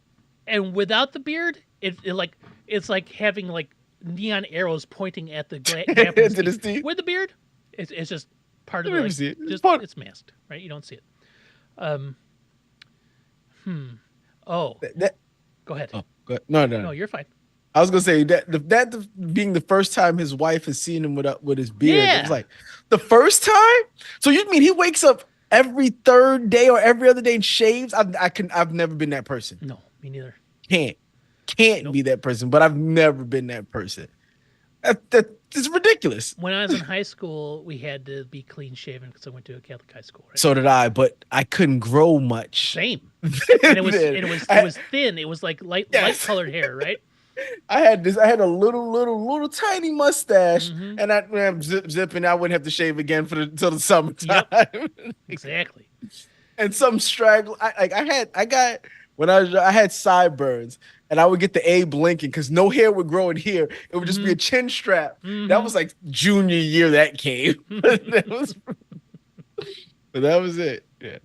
and without the beard, it's like having like neon arrows pointing at the gap in his Did teeth. his teeth? With the beard, it's just part of Let the me see it. just Part- it's masked, right? You don't see it. Um, Oh, that- go ahead. oh, good. No, no, No, no. you're fine. I was gonna say that being the first time his wife has seen him with his beard. It was Yeah. like the first time. So you mean he wakes up every third day or every other day and shaves? I've never been that person. No, me neither. Can't Nope. be that person. But I've never been that person. It's ridiculous. When I was in high school, we had to be clean shaven because I went to a Catholic high school. Right? So did I, but I couldn't grow much. Same. And it was thin. It was like light colored hair, right? I had a little tiny mustache, Mhm. and I'm zipping. I wouldn't have to shave again till the summertime. Exactly. And some straggle. I had sideburns, and I would get the Abe Lincoln because no hair would grow in here. It would just be a chin strap. That was like junior year that came. But that was it. Yeah.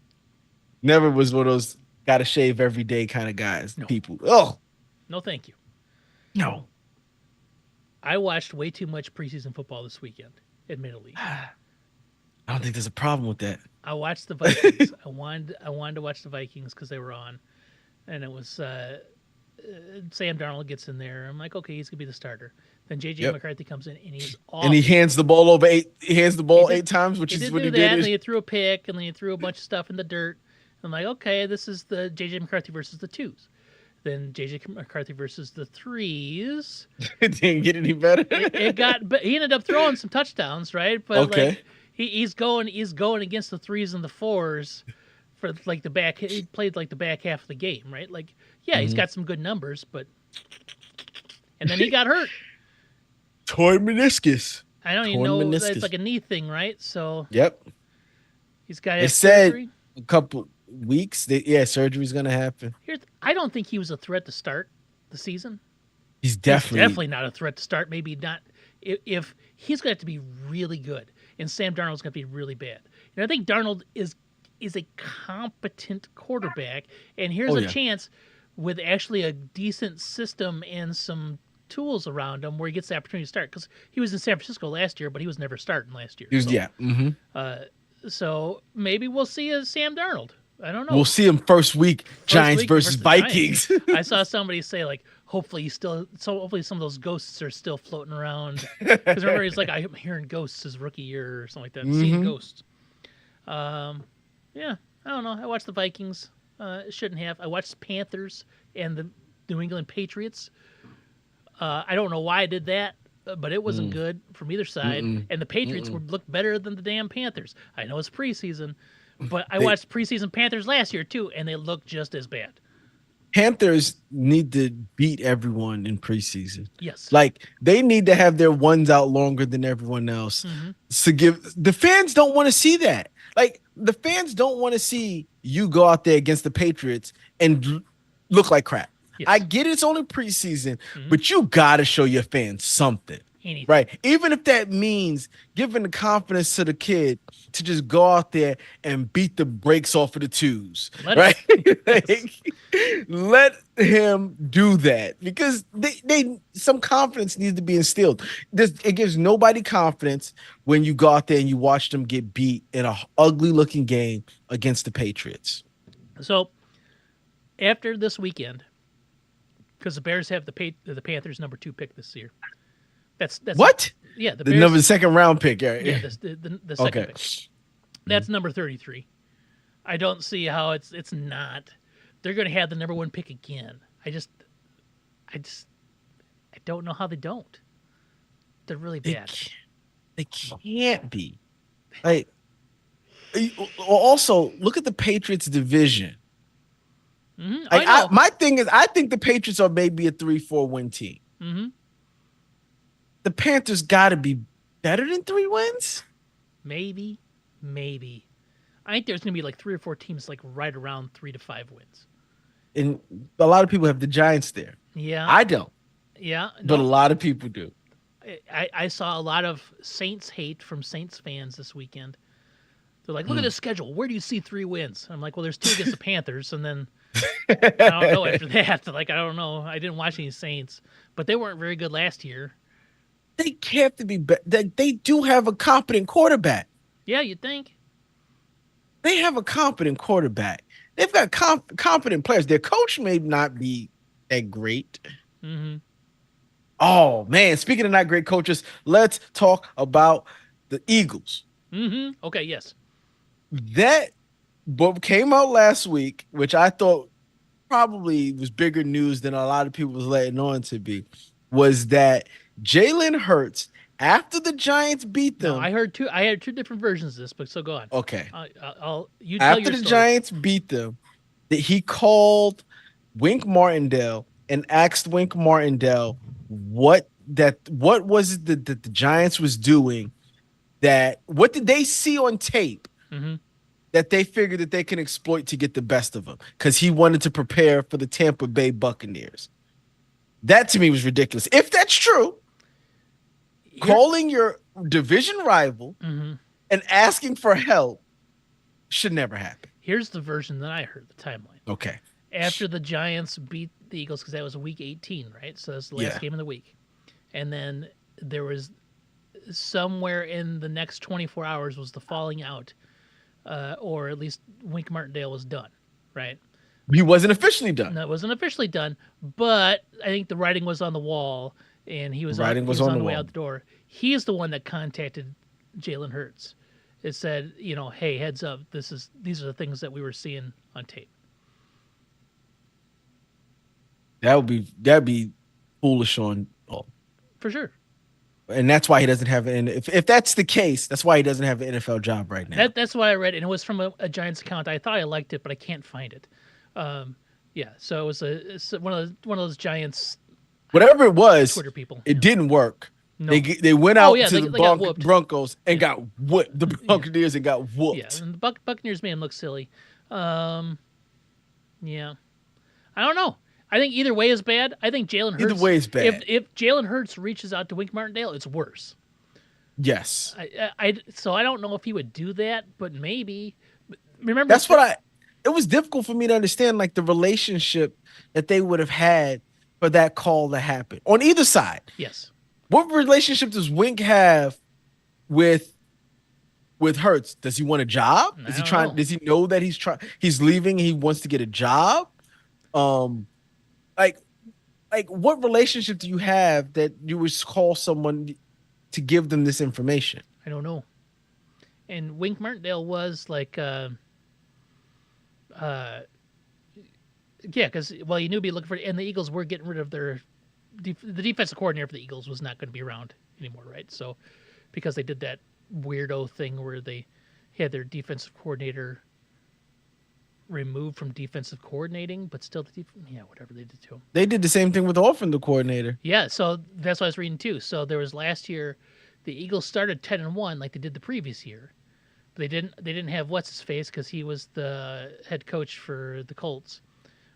Never was one of those gotta shave every day kind of guys. No. People. Oh No, thank you. no. I watched way too much preseason football this weekend, admittedly. I don't think there's a problem with that. I watched the Vikings. I wanted to watch the Vikings because they were on, and it was Sam Darnold gets in there. I'm like, okay, he's gonna be the starter. Then J.J. Yep. McCarthy comes in, and he's awful. And he hands the ball over eight. He hands the ball He did- 8 times, which He is did what do he that, did. and then he threw a pick, and then he threw a bunch of stuff in the dirt. I'm like, okay, this is the J.J. McCarthy versus the twos. Then J.J. McCarthy versus the threes. It didn't get any better. But he ended up throwing some touchdowns, right? But Okay. like, he's going against the threes and the fours for like the back. He played like the back half of the game, right? Like, yeah, he's got some good numbers, but and then he got hurt. Torn meniscus. I don't even Torn know. meniscus. It's like a knee thing, right? So Yep. he's got to They have said surgery. a couple weeks. Surgery's gonna happen. I don't think he was a threat to start the season. He's He's definitely. definitely not a threat to start. Maybe not. If he's going to have to be really good, and Sam Darnold's going to be really bad. And I think Darnold is a competent quarterback, and here's Oh, a yeah. chance with actually a decent system and some tools around him where he gets the opportunity to start. Because he was in San Francisco last year, but he was never starting last year. He was, So, yeah. Mm-hmm. So maybe we'll see a Sam Darnold. I don't know. We'll see him first week. Giants week versus the Vikings. Giants. I saw somebody say like, hopefully some of those ghosts are still floating around. Because remember, he's like, I'm hearing ghosts his rookie year or something like that. Seeing ghosts. Yeah, I don't know. I watched the Vikings. Shouldn't have. I watched Panthers and the New England Patriots. I don't know why I did that, but it wasn't good from either side. And the Patriots would look better than the damn Panthers. I know it's preseason, but I watched preseason Panthers last year too, and they look just as bad. Panthers need to beat everyone in preseason. Yes. Like they need to have their ones out longer than everyone else. To give the fans don't want to see that. Like the fans don't want to see you go out there against the Patriots and look like crap. Yes. I get it's only preseason, but you gotta show your fans something. Anything. Right. Even if that means giving the confidence to the kid to just go out there and beat the brakes off of the twos. Right. Let him do that because they some confidence needs to be instilled. It gives nobody confidence when you go out there and you watch them get beat in a ugly looking game against the Patriots. So after this weekend, because the Bears have the Panthers number 2 pick this year. That's What? Yeah, The number second round pick. Yeah, the second pick. That's number 33. I don't see how it's not. They're going to have the number 1 pick again. I don't know how they don't. They're really bad. They can't be. Like, also look at the Patriots division. Like, my thing is, I think the Patriots are maybe a 3-4 win team. The Panthers got to be better than 3 wins. Maybe. I think there's going to be like 3 or 4 teams like right around 3 to 5 wins. And a lot of people have the Giants there. Yeah. I don't. Yeah. But a lot of people do. I saw a lot of Saints hate from Saints fans this weekend. They're like, look at the schedule. Where do you see 3 wins? I'm like, well, there's 2 against the Panthers, and then I don't know after that. Like, I don't know. I didn't watch any Saints, but they weren't very good last year. they have to be better. They do have a competent quarterback. Yeah, you think? They have a competent quarterback. They've got competent players. Their coach may not be that great. Mm-hmm. Oh man, speaking of not great coaches, let's talk about the Eagles. Mm-hmm. Okay, yes. That book came out last week, which I thought probably was bigger news than a lot of people was letting on to be, was that Jalen Hurts, after the Giants beat No, them, I had two different versions of this, but so go on. okay, You tell after your the story. Giants beat them, that he called Wink Martindale and asked Wink Martindale what was it that the Giants was doing, that what did they see on tape Mm-hmm. that they figured that they can exploit to get the best of him, because he wanted to prepare for the Tampa Bay Buccaneers. That to me was ridiculous. If that's true, Here, calling your division rival mm-hmm. and asking for help should never happen. Here's the version that I heard, the timeline. Okay. After the Giants beat the Eagles, because that was week 18, right? So that's the last Yeah. game of the week. And then there was somewhere in the next 24 hours was the falling out, or at least Wink Martindale was done, right? He wasn't officially done. No, it wasn't officially done, but I think the writing was on the wall, and he was Writing on, was he was on on the the way wall. out the door. He is the one that contacted Jalen Hurts. It said, hey, heads up, these are the things that we were seeing on tape. That'd be foolish on all. For sure. And that's why he doesn't have an if that's the case, that's why he doesn't have an NFL job right now. That's what I read, and it was from a Giants account. I thought I liked it, but I can't find it. Yeah, so it's one of those Giants Whatever it was, Twitter people. it didn't work. No. They went out yeah, to they the got whooped. Broncos and got whooped. The Buccaneers and got whooped. Yeah, and the Buccaneers made him look silly. Yeah, I don't know. I think either way is bad. I think Jalen Hurts. Either way is bad. If Jalen Hurts reaches out to Wink Martindale, it's worse. Yes. So I don't know if he would do that, but maybe. Remember, That's what it was difficult for me to understand, like the relationship that they would have had for that call to happen on either side. Yes. What relationship does Wink have with Hurts? Does he want a job? Is he trying? Know. Does he know that he's leaving? He wants to get a job. Like what relationship do you have that you would call someone to give them this information? I don't know. And Wink Martindale was like, yeah, because he knew he'd be looking for, and the Eagles were getting rid of the defensive coordinator for the Eagles was not going to be around anymore, right? So because they did that weirdo thing where they had their defensive coordinator removed from defensive coordinating, but still whatever they did to him. They did the same thing with the offensive coordinator. Yeah, so that's what I was reading too. So there was last year, the Eagles started 10-1 like they did the previous year. But they didn't have what's his face because he was the head coach for the Colts.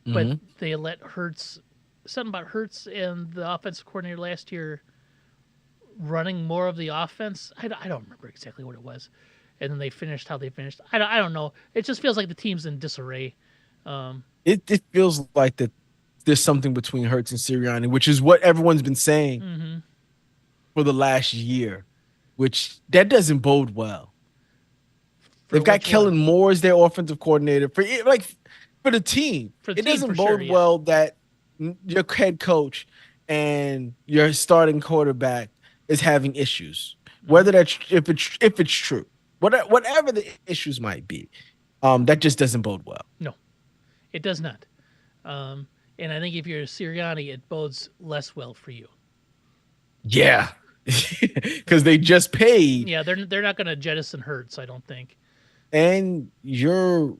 But they let Hurts, something about Hurts and the offensive coordinator last year running more of the offense. I don't remember exactly what it was. And then they finished how they finished. I don't know. It just feels like the team's in disarray. It feels like that there's something between Hurts and Sirianni, which is what everyone's been saying for the last year, which that doesn't bode well. They've got Kellen Moore as their offensive coordinator for the team. It doesn't bode well that your head coach and your starting quarterback is having issues. Whether that's if it's true, whatever the issues might be, that just doesn't bode well. No, it does not. And I think if you're Sirianni, it bodes less well for you. Yeah, because they just paid. Yeah, they're not going to jettison Hurts, I don't think. And your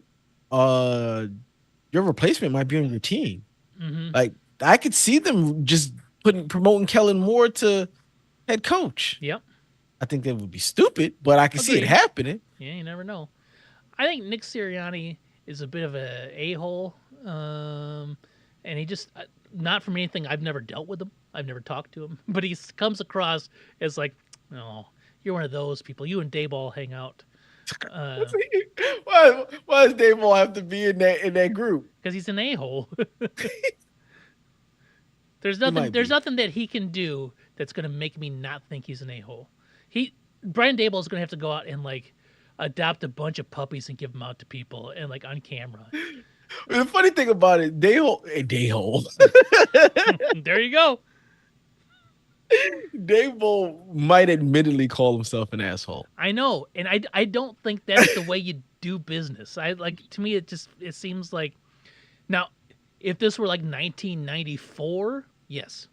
replacement might be on your team. Like I could see them just promoting Kellen Moore to head coach. Yep. I think that would be stupid, but I can see it happening. Yeah, you never know. I think Nick Sirianni is a bit of a hole, and he just not from anything. I've never dealt with him. I've never talked to him, but he comes across as like, oh, you're one of those people. You and Dayball hang out. Why does Dayball have to be in that group? Because he's an a-hole. There's nothing that he can do that's going to make me not think he's an a-hole. Brian Dable is going to have to go out and like adopt a bunch of puppies and give them out to people and like on camera. The funny thing about it, Dayhole. There you go. Dable might admittedly call himself an asshole. I know, and I don't think that's the way you do business. I like to me it seems like now if this were like 1994, yes.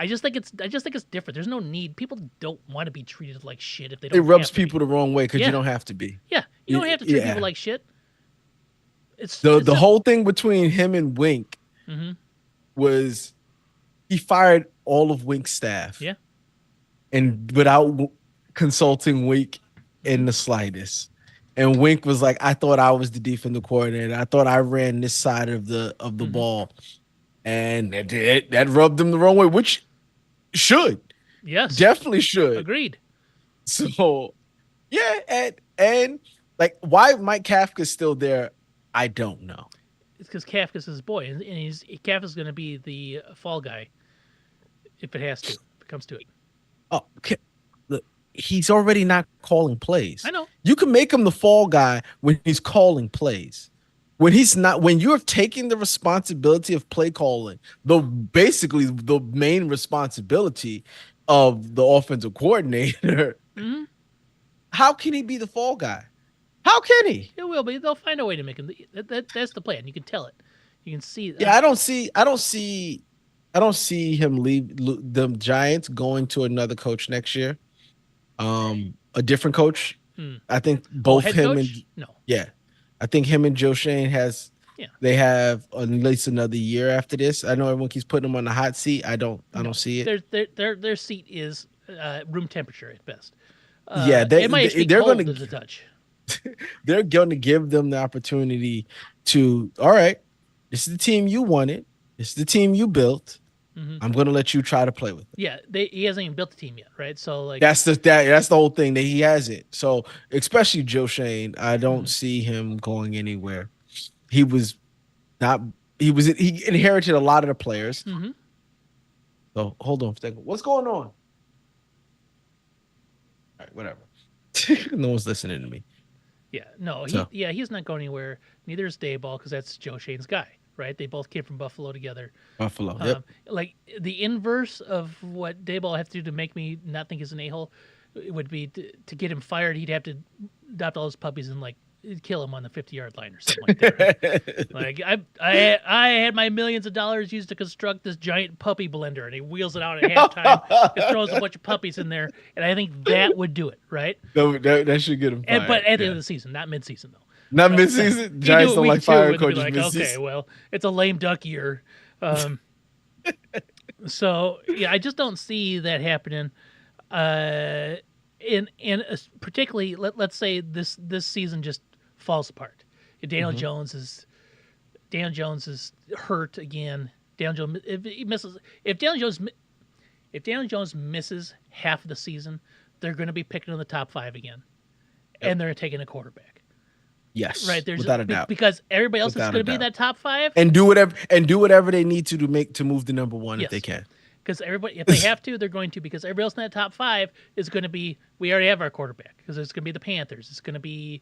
I just think it's different. There's no need. People don't want to be treated like shit if they don't. It rubs have to people be. the wrong way because Yeah. you don't have to be. Yeah, you don't have to treat people like shit. It's The whole thing between him and Wink was he fired all of Wink's staff. Yeah. And without consulting Wink in the slightest. And Wink was like, I thought I was the defensive coordinator. I thought I ran this side of the ball. And that rubbed them the wrong way, which should. Yes. Definitely should. Agreed. So, yeah. And like, why Mike Kafka's still there, I don't know. It's because Kafka's his boy. And Kafka's going to be the fall guy if it has to. If it comes to it. Oh, okay. Look, he's already not calling plays. I know. You can make him the fall guy when he's calling plays. When he's not, when you're taking the responsibility of play calling, basically the main responsibility of the offensive coordinator, how can he be the fall guy? How can he? It will be. They'll find a way to make him. That's the plan. You can tell it. You can see. Yeah, I don't see him leave the Giants going to another coach next year. A different coach. I think both head him coach? and No. Yeah, I think him and Joe Shane they have at least another year after this. I know everyone keeps putting him on the hot seat. I don't see it. Their seat is room temperature at best. Yeah, it might be they're cold going to the touch. They're going to give them the opportunity to. All right, this is the team you wanted. This is the team you built. I'm going to let you try to play with it. Yeah, he hasn't even built the team yet, right? So like that's the whole thing that he hasn't. So especially Joe Shane, I don't see him going anywhere. He inherited a lot of the players. So hold on for a second. What's going on? All right, whatever. No one's listening to me. Yeah, no, he's not going anywhere. Neither is Dayball because that's Joe Shane's guy, right? They both came from Buffalo together. Yep. Like the inverse of what Dayball have to do to make me not think he's an a-hole would be to get him fired. He'd have to adopt all his puppies and like kill him on the 50-yard line or something like that. Right? Like I had my millions of dollars used to construct this giant puppy blender, and he wheels it out at halftime and throws a bunch of puppies in there, and I think that would do it, right? That should get him fired. But at the end of the season, not mid-season though. Not mid-season. Giants don't like firing coaches mid-season. Okay, well, it's a lame duck year. So yeah, I just don't see that happening. In particularly, let's say this season just falls apart. If Daniel Jones is hurt again. Daniel Jones, if Daniel Jones misses half of the season, they're going to be picking in the top 5 again, and they're taking a quarterback. Yes, right. Without a doubt, because everybody else is going to be in that top 5 and do whatever they need to move the number 1 if they can. Because everybody, if they have to, they're going to. Because everybody else in that top 5 is going to be. We already have our quarterback. Because it's going to be the Panthers. It's going to be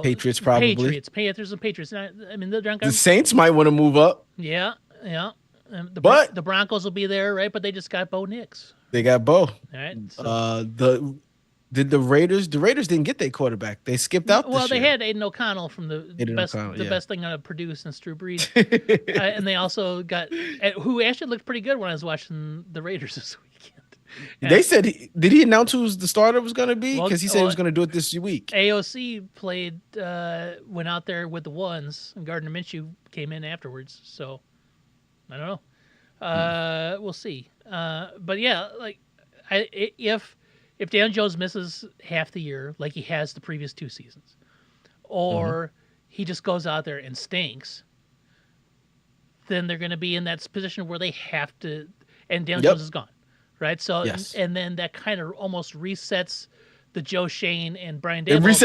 Patriots probably. Panthers and Patriots. I mean, the Saints might want to move up. Yeah. The Broncos will be there, right? But they just got Bo Nix. They got Bo. All right. So. The Raiders didn't get their quarterback. They skipped out. Well, they had Aiden O'Connell from the best thing to produce since Drew Brees, and they also got who actually looked pretty good when I was watching the Raiders this weekend. They said, did he announce who the starter was going to be? Because he said he was going to do it this week. AOC went out there with the ones, and Gardner Minshew came in afterwards. So I don't know. We'll see. But yeah, like if Daniel Jones misses half the year, like he has the previous 2 seasons, or he just goes out there and stinks, then they're going to be in that position where they have to, and Daniel Jones is gone, right? So, and then that kind of almost resets the Joe Shane and Brian Daboll clock.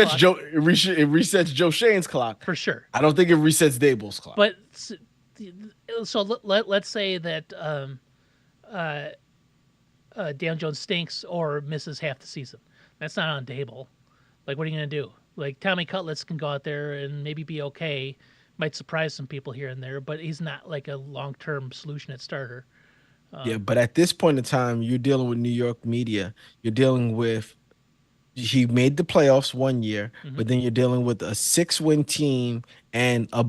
It resets Joe Shane's clock. For sure. I don't think it resets Daboll's clock. But so let's say that uh, Daniel Jones stinks or misses half the season. That's not on the table. Like, what are you going to do? Like, Tommy Cutlets can go out there and maybe be okay, might surprise some people here and there, but he's not like a long term solution at starter. Yeah, but at this point in time, you're dealing with New York media. You're dealing with he made the playoffs one year, Mm-hmm. but then you're dealing with a 6-win team and a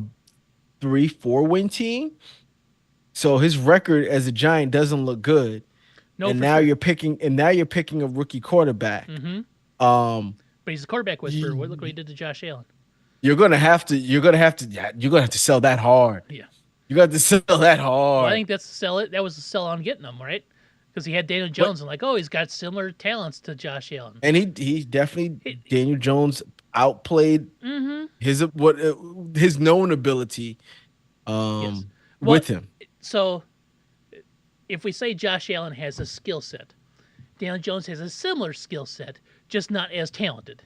3-4-win team. So his record as a Giant doesn't look good. No, for sure. And now you're picking a rookie quarterback. Mm-hmm. Um, But he's a quarterback whisperer. Look what he you, did to Josh Allen. you're gonna have to sell that hard. Yeah. You got to sell that Well, I hard. think that's the sell. That was the sell on getting him, right? Because he had Daniel But Jones and like, oh, he's got similar talents to Josh Allen. and he definitely It, Daniel Jones outplayed mm-hmm. his known ability Yes. Well, with him. so if we say Josh Allen has a skill set, Daniel Jones has a similar skill set, just not as talented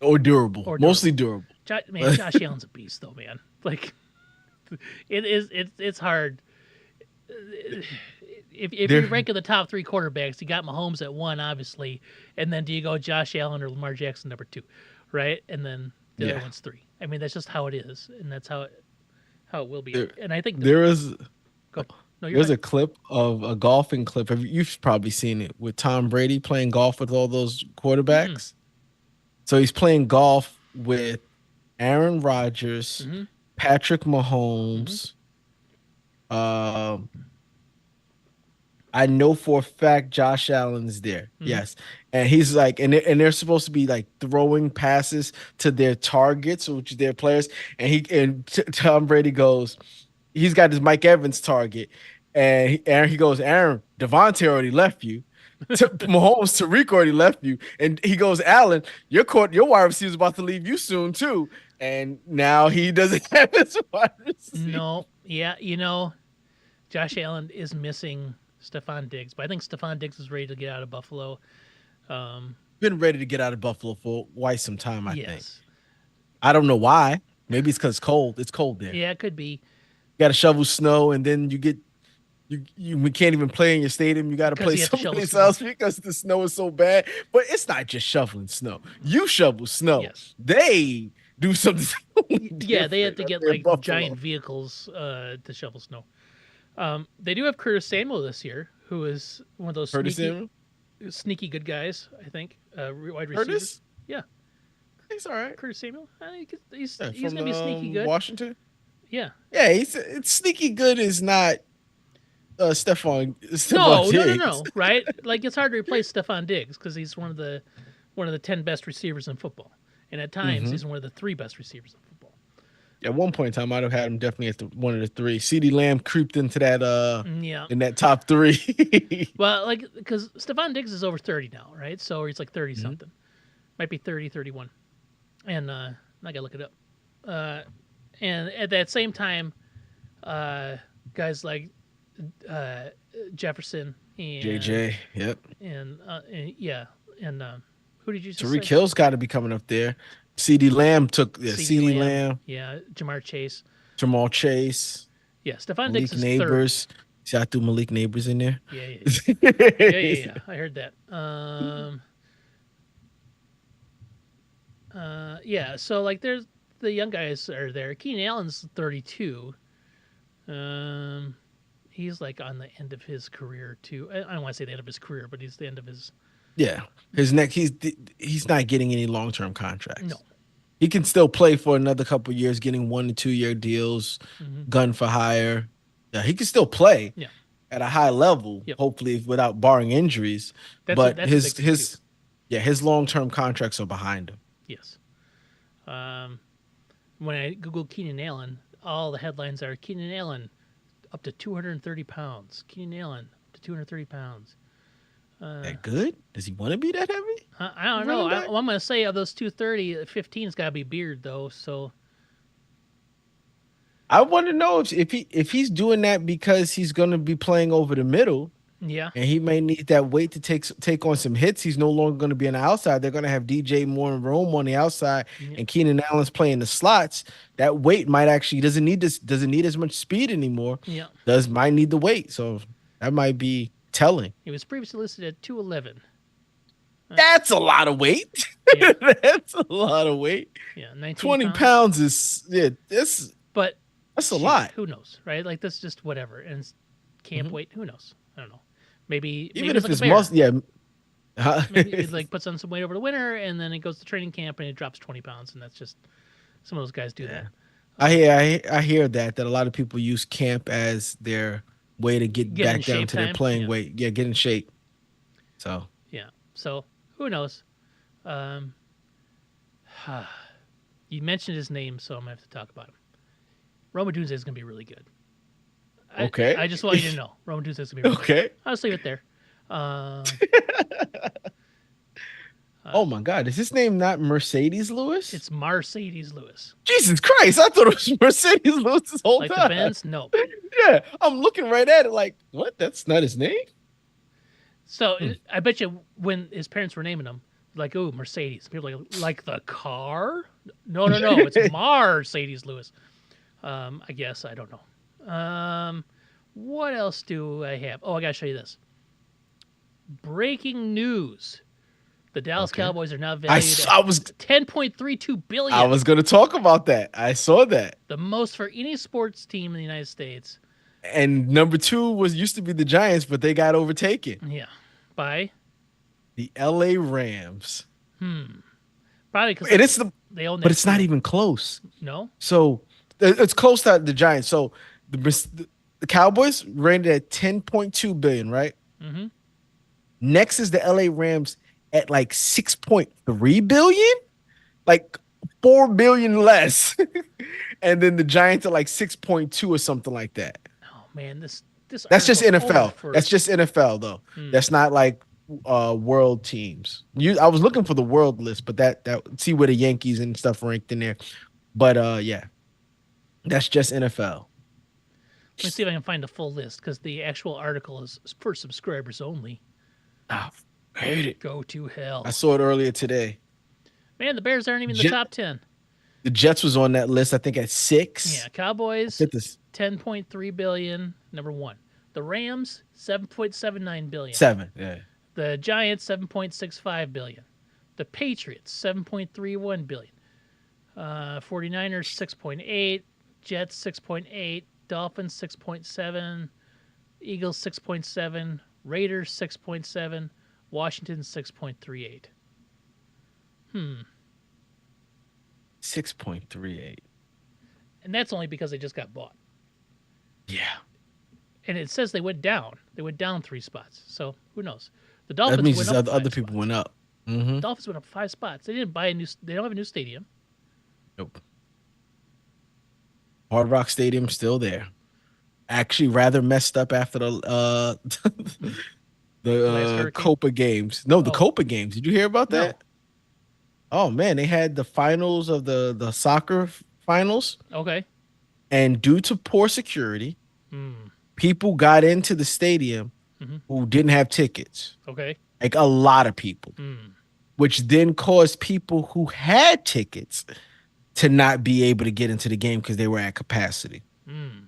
Or durable, or mostly durable. durable. Man, Josh Allen's a beast, though, man. Like, it is. It's hard. If you're There, ranking the top three quarterbacks, you got Mahomes at one, obviously, and then do you go Josh Allen or Lamar Jackson number two, right? And then the other yeah, one's three. I mean, that's just how it is, and that's how it will be. there, And I think there is go. No, you're there's fine. a clip of a golfing clip. You've probably seen it with Tom Brady playing golf with all those Mm-mm. quarterbacks. So he's playing golf with Aaron Rodgers, Mm-hmm. Patrick Mm-hmm. Mahomes. Um, I know for a fact Josh Allen's there. Mm-hmm. Yes. And he's like, and they're supposed to be like throwing passes to their targets, which is their players. Tom Brady goes, he's got his Mike Evans target. And he goes, Aaron, Devontae already left you. Mahomes, Tariq already left you. And he goes, Allen, your wide receiver's about to leave you soon too. And now he doesn't have his wide receiver. No, yeah, Josh Allen is missing Stephon Diggs, but I think Stephon Diggs is ready to get out of Buffalo. Been ready to get out of Buffalo for quite some time, I think. Yes, I don't know why. Maybe it's because it's cold. It's cold there. yeah, it could be You got to shovel snow, and then you can't even play in your stadium. You got to because play you have to shovel someplace snow. else because the snow is so bad. But it's not just shoveling snow. You shovel snow. Yes, They do something totally yeah, they have different to up get there in like Buffalo. giant vehicles to shovel snow. They do have Curtis Samuel this year, who is one of those Curtis Samuel? sneaky good guys. I think wide receivers. Curtis? Yeah, He's all right. Curtis Samuel. I think Yeah, he's from gonna be sneaky good. Washington. Yeah. Yeah, it's sneaky good is not Stephon No. Diggs. Right? Like it's hard to replace Stephon Diggs because he's one of the 10 best receivers in football, and at times Hmm. he's one of the three best receivers in football. At one point in time, I'd have had him definitely at one of the three. CD Lamb creeped into that Yeah. in that top three. Well, like because Stephon Diggs is over 30 now, right? So he's like 30 Mhm. something, might be 30, 31, and I gotta look it up. Uh, and at that same time, guys like uh, Jefferson JJ, yep. and yeah, and who did you just Tariq say? Hill's got to be coming up there. CD Lamb took C.D. CD Lamb, Lamb, yeah, Jamar Chase, Jamal Chase, yeah. Stephon Diggs Malik is third. Neighbors. See, I threw Malik Neighbors in there. Yeah, yeah. I heard that. Yeah. So like, there's the young guys are there. Keenan Allen's 32. Um, he's like on the end of his career too. I don't want to say the end of his career, but he's the end of his. Yeah, his neck. He's not getting any long term No. contracts. He can still play for another couple years, getting 1 to 2 year deals, Hmm. gun for hire. Yeah, he can still play Yeah. at a high level, Yep. hopefully without barring injuries. But That's a big thing too. his long term contracts are behind him. Yes. Um, when I Google Keenan Allen, all the headlines are Keenan Allen up to 230 pounds. Keenan Allen up to 230 pounds. That good? Does he want to be that heavy? I don't know. Running back? I'm going to say of those 230, 15's got to be beard, though. So, I want to know if he's doing that because he's going to be playing over the middle yeah. and he may need that weight to take on some hits. He's no longer going to be on the outside. They're going to have DJ Moore and Rome on the outside, Yeah. and Keenan Allen's playing the slots. That weight might actually doesn't need as much speed anymore. Yeah. Might need the weight. So that might be telling. He was previously listed at 211. That's a lot of weight. Yeah. That's a lot of weight. Yeah, 19 20 pounds. pounds is But that's a shit, lot. who knows, right? Like that's just whatever. And camp Mhm. weight, who knows? I don't know. Maybe Even it's if like a it's bear. yeah. Maybe it like puts on some weight over the winter, and then it goes to training camp and it drops 20 pounds, and that's just some of those guys do Yeah. that. I hear that a lot of people use camp as their way to get Get in back down shape to their time. playing Yeah. weight. Yeah, get in shape. So Yeah. So who knows? Um, you mentioned his name, so I'm gonna have to talk about him. Roma Dunze is gonna be really good. okay. I just want you to know, Roma Dunze is gonna be really good. Okay. I'll just leave it there. Uh, Oh my God, is his name not Mercedes Lewis? it's Mercedes Lewis. Jesus Christ, I thought it was Mercedes Lewis this whole Like the time. Benz? No. Yeah, I'm looking right at it like, what? That's not his name? So I bet you when his parents were naming him, like, oh, Mercedes. People are like the car? No, it's Mercedes Lewis. I guess I don't know. What else do I have? Oh, I gotta show you this. Breaking news: the Dallas Okay. Cowboys are now I valued I at was 10.32 billion. I was gonna talk about that. I saw that. The most for any sports team in the United States. And number two was used to be the Giants, but they got overtaken. Yeah, by The LA Rams. probably because And it's the they own that. but it's not field. even close. No. So it's close to the Giants. So the Cowboys rated at 10.2 billion, right? Mm-hmm. Next is the LA Rams at like 6.3 billion, like 4 billion less. And then the Giants are like 6.2 or something like that. Oh man, this That's just article's only NFL. for- That's just NFL though. That's not like world teams. I was looking for the world list, but that see where the Yankees and stuff ranked in there. But yeah. That's just NFL. Let me see if I can find the full list because the actual article is for subscribers only. Oh, I hate it. Go to hell. I saw it earlier today. Man, the Bears aren't even in the Jet- top 10. The Jets was on that list, I think, at 6. Yeah, Cowboys, Get this 10.3 billion, number one. The Rams, 7.79 billion. 7. Yeah. The Giants, 7.65 billion. The Patriots, 7.31 billion. 49ers, 6.8. Jets, 6.8. Dolphins, 6.7. Eagles, 6.7. Raiders, 6.7. Washington, 6.38. 6.38. And that's only because they just got bought. Yeah. And it says they went down. They went down 3 spots. So who knows? The That Dolphins means went it's up other 5 people spots. went up. Mm-hmm. Dolphins went up 5 spots. They didn't buy a new. They don't have a new stadium. Nope. Hard Rock Stadium still there. Actually, rather messed up after the Last hurricane? Copa games. No, the Oh. Copa games. Did you hear about No. that? Oh man, they had the finals of the soccer finals, Okay. and due to poor security, Hmm. people got into the stadium Mhm. who didn't have tickets. Okay. Like a lot of people, Hmm. which then caused people who had tickets to not be able to get into the game because they were at capacity. Hmm.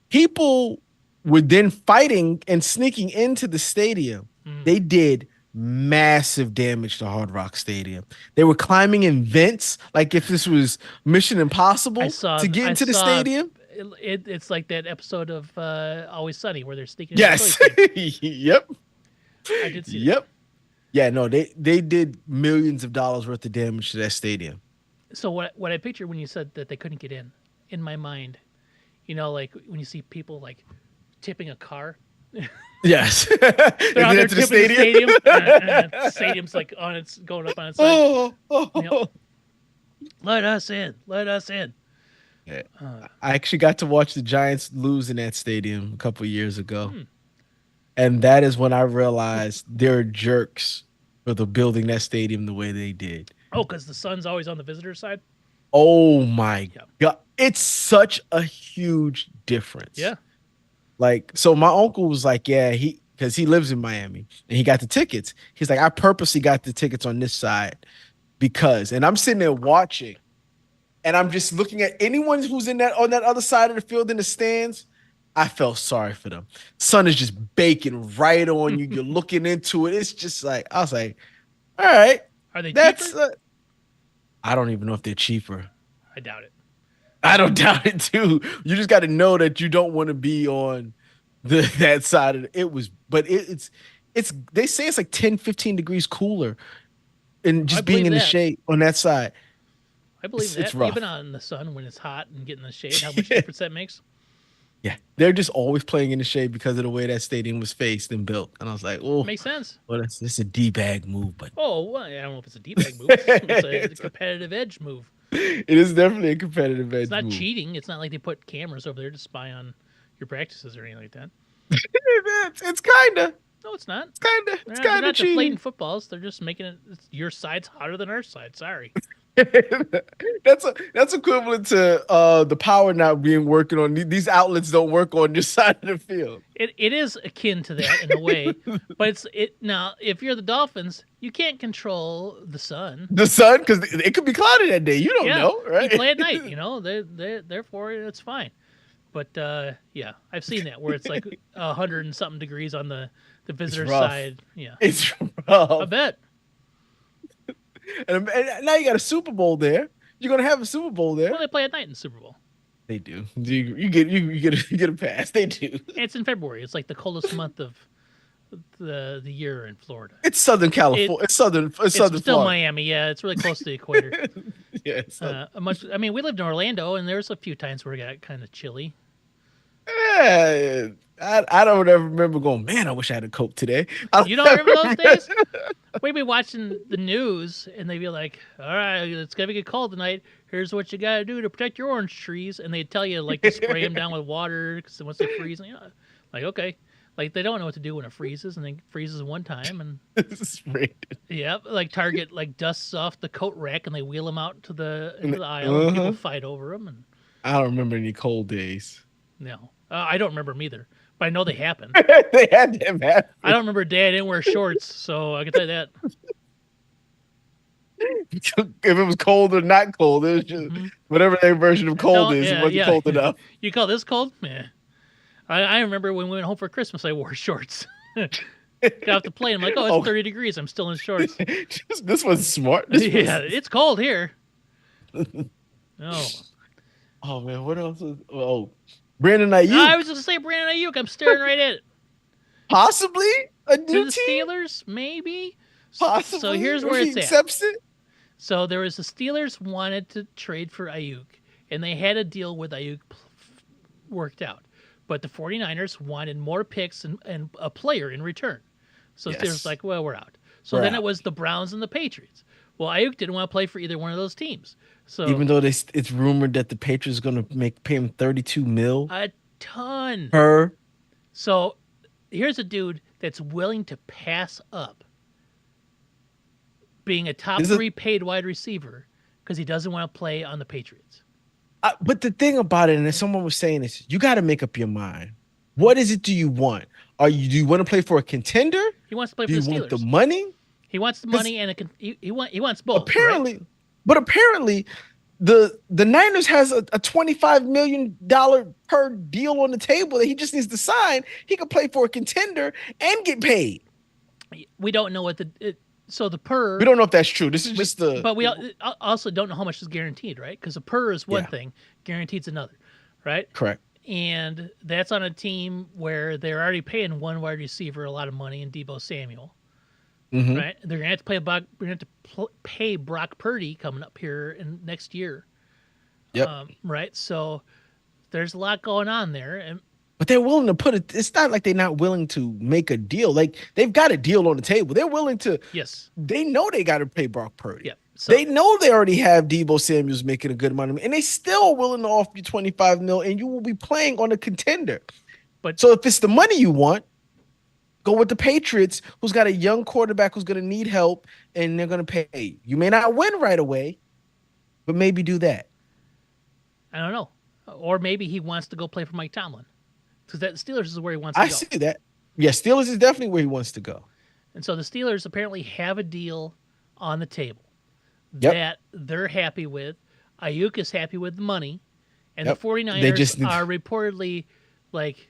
People were then fighting and sneaking into the stadium. Hmm. They did massive damage to Hard Rock Stadium. They were climbing in vents like if this was Mission Impossible I saw to get I into the saw- stadium. It's like that episode of Always Sunny where they're sneaking. into Yes. the Philly team. Yep. I did see that. Yep. Yeah, no, they did millions of dollars worth of damage to that stadium. So what I pictured when you said that they couldn't get in my mind, like when you see people like tipping a car. Yes. They're out there Into the tipping stadium. the stadium. The stadium's like going up on its side. Oh. Yep. Let us in. Let us in. Yeah. I actually got to watch the Giants lose in that stadium a couple years ago. And that is when I realized they're jerks for the building that stadium the way they did. Oh, because the sun's always on the visitor side? Oh my Yeah. God. It's such a huge difference. Yeah. Like, so my uncle was like, yeah, because he lives in Miami and he got the tickets. He's like, I purposely got the tickets on this side and I'm sitting there watching and I'm just looking at anyone who's on that other side of the field in the stands. I felt sorry for them. Sun is just baking right on you. You're looking into it. It's just like I was like, all right, Are they that's. cheaper? I don't even know if they're cheaper. I doubt it. I don't doubt it too. You just got to know that you don't want to be on that side of it. Was, but it's. They say it's like 10, 15 degrees cooler, and I just being believe in the that. shade on that side. I believe It's that. Even rough. out in the sun when it's hot and getting the shade, how much difference that makes. Yeah, they're just always playing in the shade because of the way that stadium was faced and built. And I was like, oh, Makes sense. well, that's a d bag move, but Oh, well, I don't know if it's a D bag move. It's a competitive edge move. it is definitely a competitive It's edge not move. cheating. It's not like they put cameras over there to spy on your practices or anything like that. It's kind of, No, it's not. it's They're kind of not deflating cheating. footballs. They're just making it your side's hotter than our side. Sorry. That's equivalent to the power not being working on these outlets don't work on your side of the field. It is akin to that in a way, but it now if you're the Dolphins, you can't control the sun. The sun, because it could be cloudy that day. You don't Yeah, know, you right? play at night. Therefore it's fine. But yeah, I've seen that where it's like 100 and something degrees on the It's visitor rough. side. Yeah, It's I rough. bet. And now you got a Super Bowl there. You're gonna have a Super Bowl there. Well, they play at night in the Super Bowl. They do. You get a pass. They do. And it's in February. It's like the coldest month of the year in Florida. It's Southern It California. It's it's Southern still Florida. Miami. Yeah, it's really close to the equator. Yeah. It's Southern. I mean, we lived in Orlando, and there's a few times where it got kind of chilly. Yeah, I don't ever remember going, man, I wish I had a Coke today. I You don't don't remember ever those remember. days? We'd be watching the news, and they'd be like, "All right, it's gonna get cold tonight. Here's what you gotta do to protect your orange trees." And they'd tell you like to spray them down with water because once they freeze, and, like okay, like they don't know what to do when it freezes, and it freezes one time, and This is rated. yeah, like Target like dusts off the coat rack, and they wheel them out to the into the aisle, and people Uh-huh. fight over them, and I don't remember any cold days. no, I don't remember them either, but I know they happen. They had them I happen. don't remember a day I didn't wear shorts, so I can tell you that. If it was cold or not cold, it was just Hmm. whatever their version of cold No, is. It yeah, wasn't yeah. cold enough. You call this cold? Yeah. I remember when we went home for Christmas, I wore shorts. Got off the plane. I'm like, oh, it's Oh, 30 degrees. I'm still in shorts. this was smart. This Yeah, was. it's cold here. No. Oh man, what else? Oh, Brandon I Ayuk, was just going to say Brandon Ayuk. I'm staring right at it. possibly a To new the team. Steelers, maybe. So Possibly, here's if where he it's at. accepts it. So there was the Steelers wanted to trade for Ayuk, and they had a deal with Ayuk worked out. But the 49ers wanted more picks and a player in return. So the Steelers Yes, like, well, we're out. So we're then it out. was the Browns and the Patriots. Well, Ayuk didn't want to play for either one of those teams. So Even though it's rumored that the Patriots going to pay him 32 mil a ton. per. So here's a dude that's willing to pass up being a top Is it? three paid wide receiver because he doesn't want to play on the Patriots. But the thing about it, and someone was saying this, you got to make up your mind. What is it? Do you want? Do you want to play for a contender? He wants to play Do for you the want the Steelers. money? He wants the 'Cause money and he wants both, right? apparently, but apparently, the Niners has a $25 million per deal on the table that he just needs to sign. He could play for a contender and get paid. We don't know what so the We don't know if that's true. This is just but we also don't know how much is guaranteed, right? Because a per is one yeah, thing, guaranteed's another, right? correct. And that's on a team where they're already paying one wide receiver a lot of money in Debo Samuel, Hmm. right? They're gonna have to pay Brock Purdy coming up here in next year, Yep. right? So there's a lot going on there, and But they're willing to put it. It's not like they're not willing to make a deal. Like they've got a deal on the table. They're willing to. yes, They know they got to pay Brock Purdy. yeah. So They know they already have Debo Samuel's making a good amount of money, and they still willing to offer you 25 mil, and you will be playing on a contender. But So if it's the money you want, go with the Patriots, who's got a young quarterback who's going to need help, and they're going to pay you. You may not win right away, but maybe do that. I don't know, or maybe he wants to go play for Mike Tomlin because that Steelers is where he wants to I go. see that. Yeah, Steelers is definitely where he wants to go. And so the Steelers apparently have a deal on the table Yep. that they're happy with. Ayuk is happy with the money. And Yep. the 49ers They just need. are reportedly like,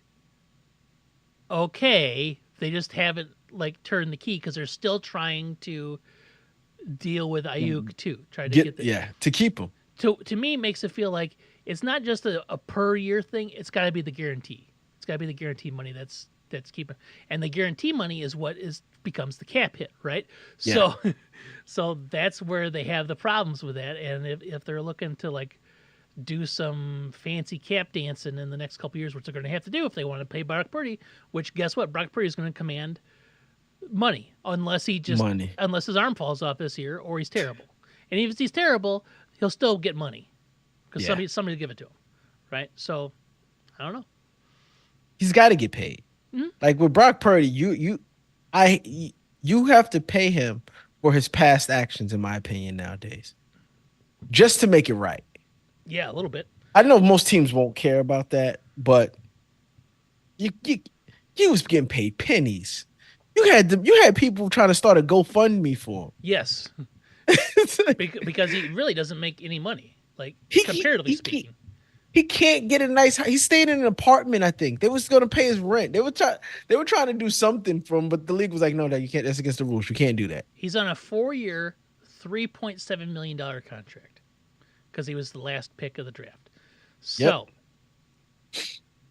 okay, they just haven't like turned the key because they're still trying to deal with Ayuk too, trying to get the to keep him. to me makes it feel like it's not just a per year thing. It's got to be the guarantee. It's got to be the guarantee money that's keeping, and the guarantee money is what is becomes the cap hit, right? Yeah. So, so that's where they have the problems with that. And if they're looking to like do some fancy cap dancing in the next couple years, which they're going to have to do if they want to pay Brock Purdy, which guess what, Brock Purdy is going to command money unless he just Money. unless his arm falls off this year or he's terrible. And even if he's terrible, he'll still get money because Yeah. somebody will give it to him, right? So I don't know. He's got to get paid. Like with Brock Purdy, you have to pay him for his past actions, in my opinion, nowadays, just to make it right. Yeah, a little bit. I know most teams won't care about that, but you was getting paid pennies. You had people trying to start a GoFundMe for him. Yes, because he really doesn't make any money, like He- comparatively he- speaking. He can't get a nice. He stayed in an apartment. I think they was going to pay his rent. They were trying to do something for him, but the league was like, no, you can't. That's against the rules. You can't do that. He's on a 4-year, $3.7 million contract because he was the last pick of the draft. So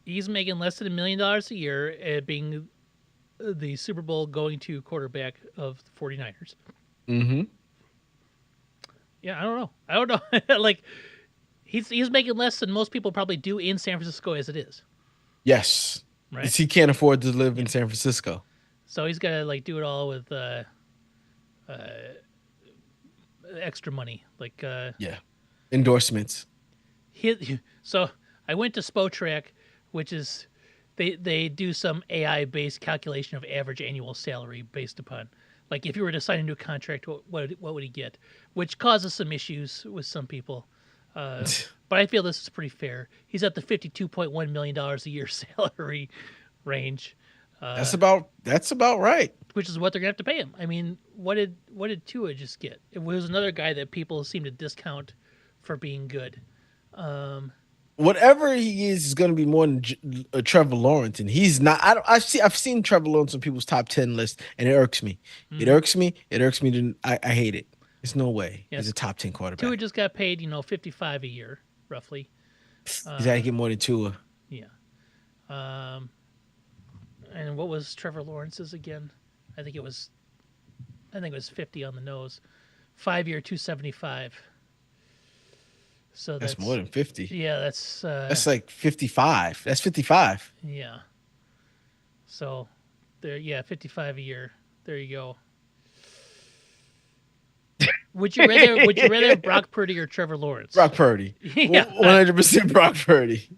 he's making less than $1 million a year at being the Super Bowl going to quarterback of the 49ers. Mm-hmm. Yeah, I don't know. Like he's making less than most people probably do in San Francisco as it is. Yes. Right. He can't afford to live in San Francisco. So he's got to like do it all with extra money, like Endorsements. So I went to Spotrac, which is they do some AI based calculation of average annual salary based upon like if you were to sign a new contract, what would he get? Which causes some issues with some people. But I feel this is pretty fair. He's at the $52.1 million a year salary range. That's about right. Which is what they're gonna have to pay him. I mean, what did Tua just get? It was another guy that people seem to discount for being good. Whatever he is going to be more than Trevor Lawrence, and he's not. I've seen Trevor Lawrence on people's top 10 list, and it irks me. It irks me. It irks me. I hate it. There's no way Yes. he's a top 10 quarterback. Tua just got paid, $55 a year, roughly. He's got to get more than Tua. Yeah. And what was Trevor Lawrence's again? I think it was 50 on the nose. 5-year, 275. So That's more than 50. Yeah, that's like 55. That's 55. yeah. So there, yeah, 55 a year. There you go. Would you rather Brock Purdy or Trevor Lawrence? Brock Purdy. Yeah. 100% Brock Purdy.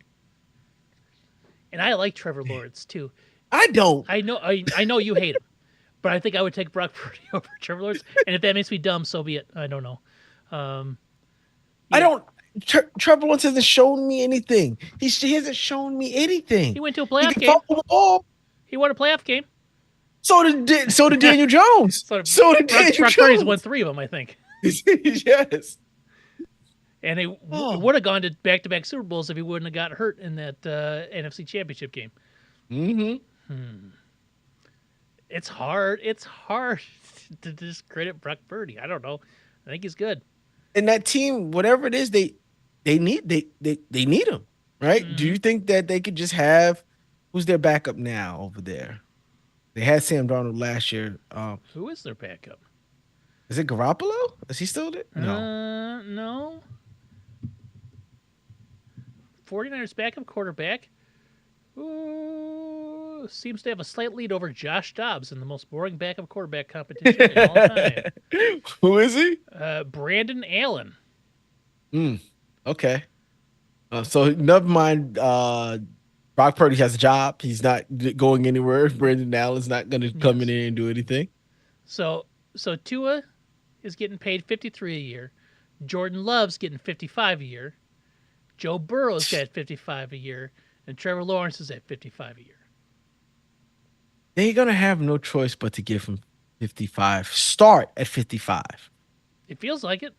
And I like Trevor Lawrence too. I don't. I know you hate him, but I think I would take Brock Purdy over Trevor Lawrence. And if that makes me dumb, so be it. I don't know. I don't. Trevor Lawrence hasn't shown me anything. He hasn't shown me anything. He went to a He playoff can game. fumble the ball. He won a playoff game. So did Daniel Jones. So did Daniel Brock Jones. Purdy's won 3 of them, I think. Yes. And he would have gone to back-to-back Super Bowls if he wouldn't have got hurt in that NFC Championship game. Mm-hmm. It's hard. It's hard to discredit Brock Purdy. I don't know. I think he's good. And that team, whatever it is, they need him, right? Mm-hmm. Do you think that they could just have who's their backup now over there? They had Sam Darnold last year. Who is their backup? Is it Garoppolo? Is he still there? No. No. 49ers backup quarterback. Ooh, seems to have a slight lead over Josh Dobbs in the most boring backup quarterback competition in all time. Who is he? Brandon Allen. Okay. So never mind. Brock Purdy has a job. He's not going anywhere. Brandon Allen's not going to come in there and do anything. So Tua is getting paid $53 a year. Jordan Love's getting $55 a year. Joe Burrow's got $55 a year, and Trevor Lawrence is at $55 a year. They're going to have no choice but to give him 55. Start at 55. It feels like it.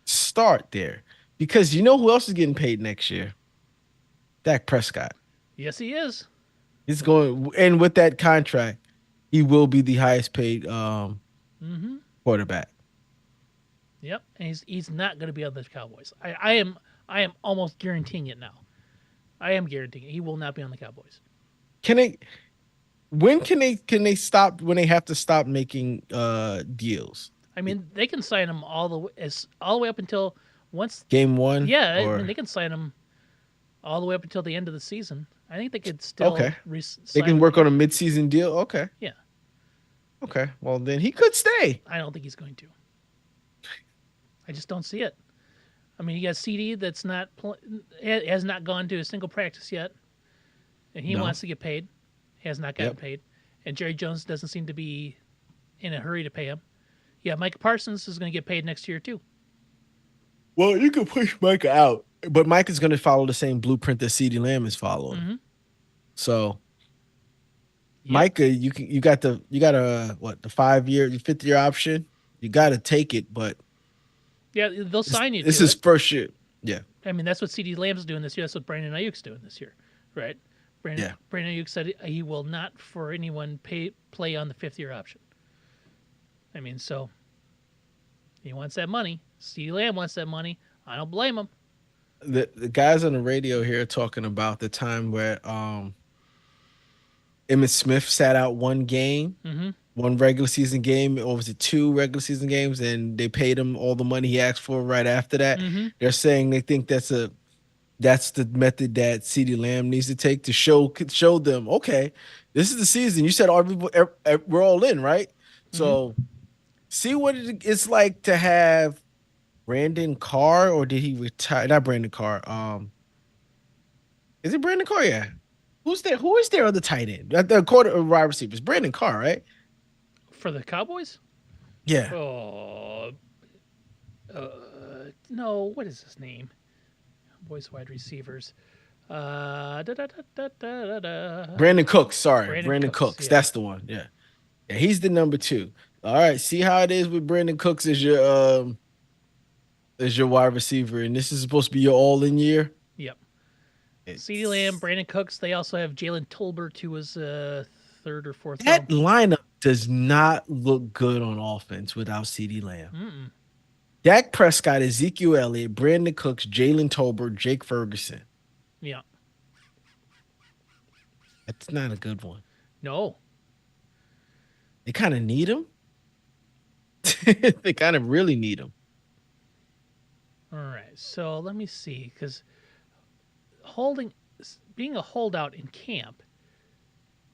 Start there. Because you know who else is getting paid next year? Dak Prescott. Yes, he is. He's going, and with that contract, he will be the highest paid Mm-hmm. quarterback. Yep, and he's not going to be on the Cowboys. I am almost guaranteeing it now. I am guaranteeing it. He will not be on the Cowboys. Can they? When can they stop when they have to stop making deals? I mean, they can sign him all the way up until once. Game one Yeah, I mean, or they can sign him all the way up until the end of the season. I think they could still okay, they sign can him work again. on a mid-season deal. Okay, Yeah, okay. Well, then he could stay. I don't think he's going to. I just don't see it. I mean, you got CD that's has not gone to a single practice yet, and he No. wants to get paid. Has not gotten Yep. paid, and Jerry Jones doesn't seem to be in a hurry to pay him. Yeah, Mike Parsons is going to get paid next year too. Well, you can push Micah out, but Mike is going to follow the same blueprint that CeeDee Lamb is following. Mm-hmm. So Yep. Micah, you got a what, the 5 year, the 5th year option. You got to take it, but Yeah, they'll this sign you this to is it. first year. Yeah, I mean, that's what CD Lamb's doing this year. That's what Brandon Ayuk's doing this year, right? yeah. Brandon Ayuk said he will not for anyone play on the 5th year option. I mean, so he wants that money. CD Lamb wants that money. I don't blame him. The guys on the radio here are talking about the time where Emmitt Smith sat out one game, Mm-hmm. one regular season game, or was it two regular season games, and they paid him all the money he asked for right after that. Mm-hmm. They're saying they think that's the method that CeeDee Lamb needs to take to show them, okay, this is the season. You said we're all in, right? Mm-hmm. So see what it's like to have Brandon Carr, or did he retire? Not Brandon Carr. Is it Brandon Carr? Yeah. Who's there? Who is their other tight end? The quarter wide receivers. Brandon Carr, right? For the Cowboys? Yeah. Oh, no. What is his name? Boys wide receivers. Da, da, da, da, da, da. Brandon Cooks. Sorry, Brandon Brandon Cooks. Cooks. Yeah. That's the one. Yeah. Yeah. He's the number two. All right. See how it is with Brandon Cooks as your wide receiver, and this is supposed to be your all in year. Yep. CeeDee Lamb, It's, Brandon Cooks. They also have Jalen Tolbert, who was third or fourth that round. lineup does not look good on offense without CeeDee Lamb. Mm-mm. Dak Prescott, Ezekiel Elliott, Brandon Cooks, Jalen Tolbert, Jake Ferguson. Yeah. That's not a good one. No. They kind of need him. They kind of really need him. All right. So let me see, because being a holdout in camp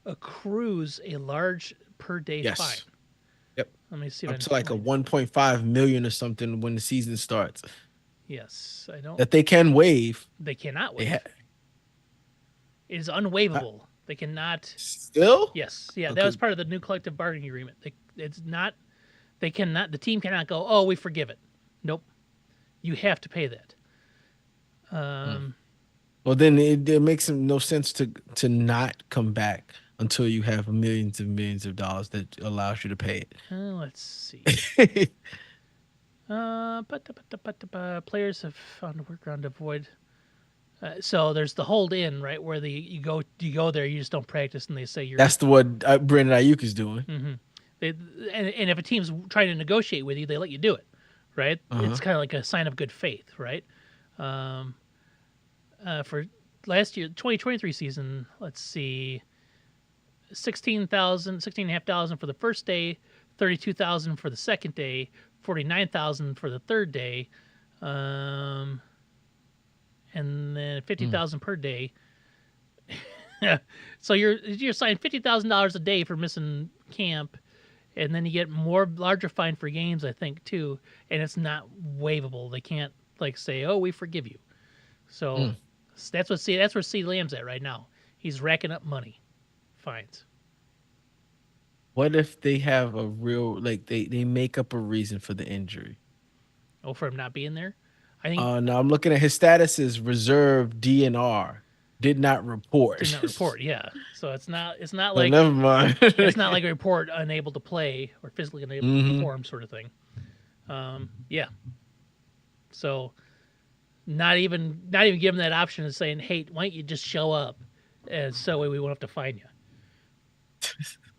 accrues a large per day Yes. fine. Yep. Let me see if I Up can to like a find it. 1.5 million or something when the season starts Yes, I don't. that they can waive. They cannot They waive. It is unwaivable. They cannot. still Yes, yeah, that okay. was part of the new collective bargaining agreement. It's not. They cannot. The team cannot go. Oh, we forgive it. Nope. You have to pay that. Well, then it makes no sense to not come back until you have millions and millions of dollars that allows you to pay Let's see. it. Players have found a workaround to avoid. So there's the hold in, right, where you go there, you just don't practice, and they say you're. That's the what Brandon Ayuk is doing. They, and if a team's trying to negotiate with you, they let you do it, right? It's kind of like a sign of good faith, right? For last year, 2023 season, let's see, 16,500 for the first day, 32,000 for the second day, 49,000 for the third day, and then 50,000 per day. So you're signing $50,000 a day for missing camp, and then you get larger fine for games, I think, too, and it's not waivable. They can't like say, "Oh, we forgive you." So that's where C. Lamb's at right now. He's racking up money, fines. What if they have a real like they make up a reason for the injury? Oh, for him not being there, I think Now I'm looking at his status is reserve DNR. Did not report. did not report. Yeah, so it's not So like never mind. it's not like a report unable to play or physically unable to perform sort of thing. Yeah. So not even giving that option of saying, "Hey, why don't you just show up?" and so we won't have to fine you.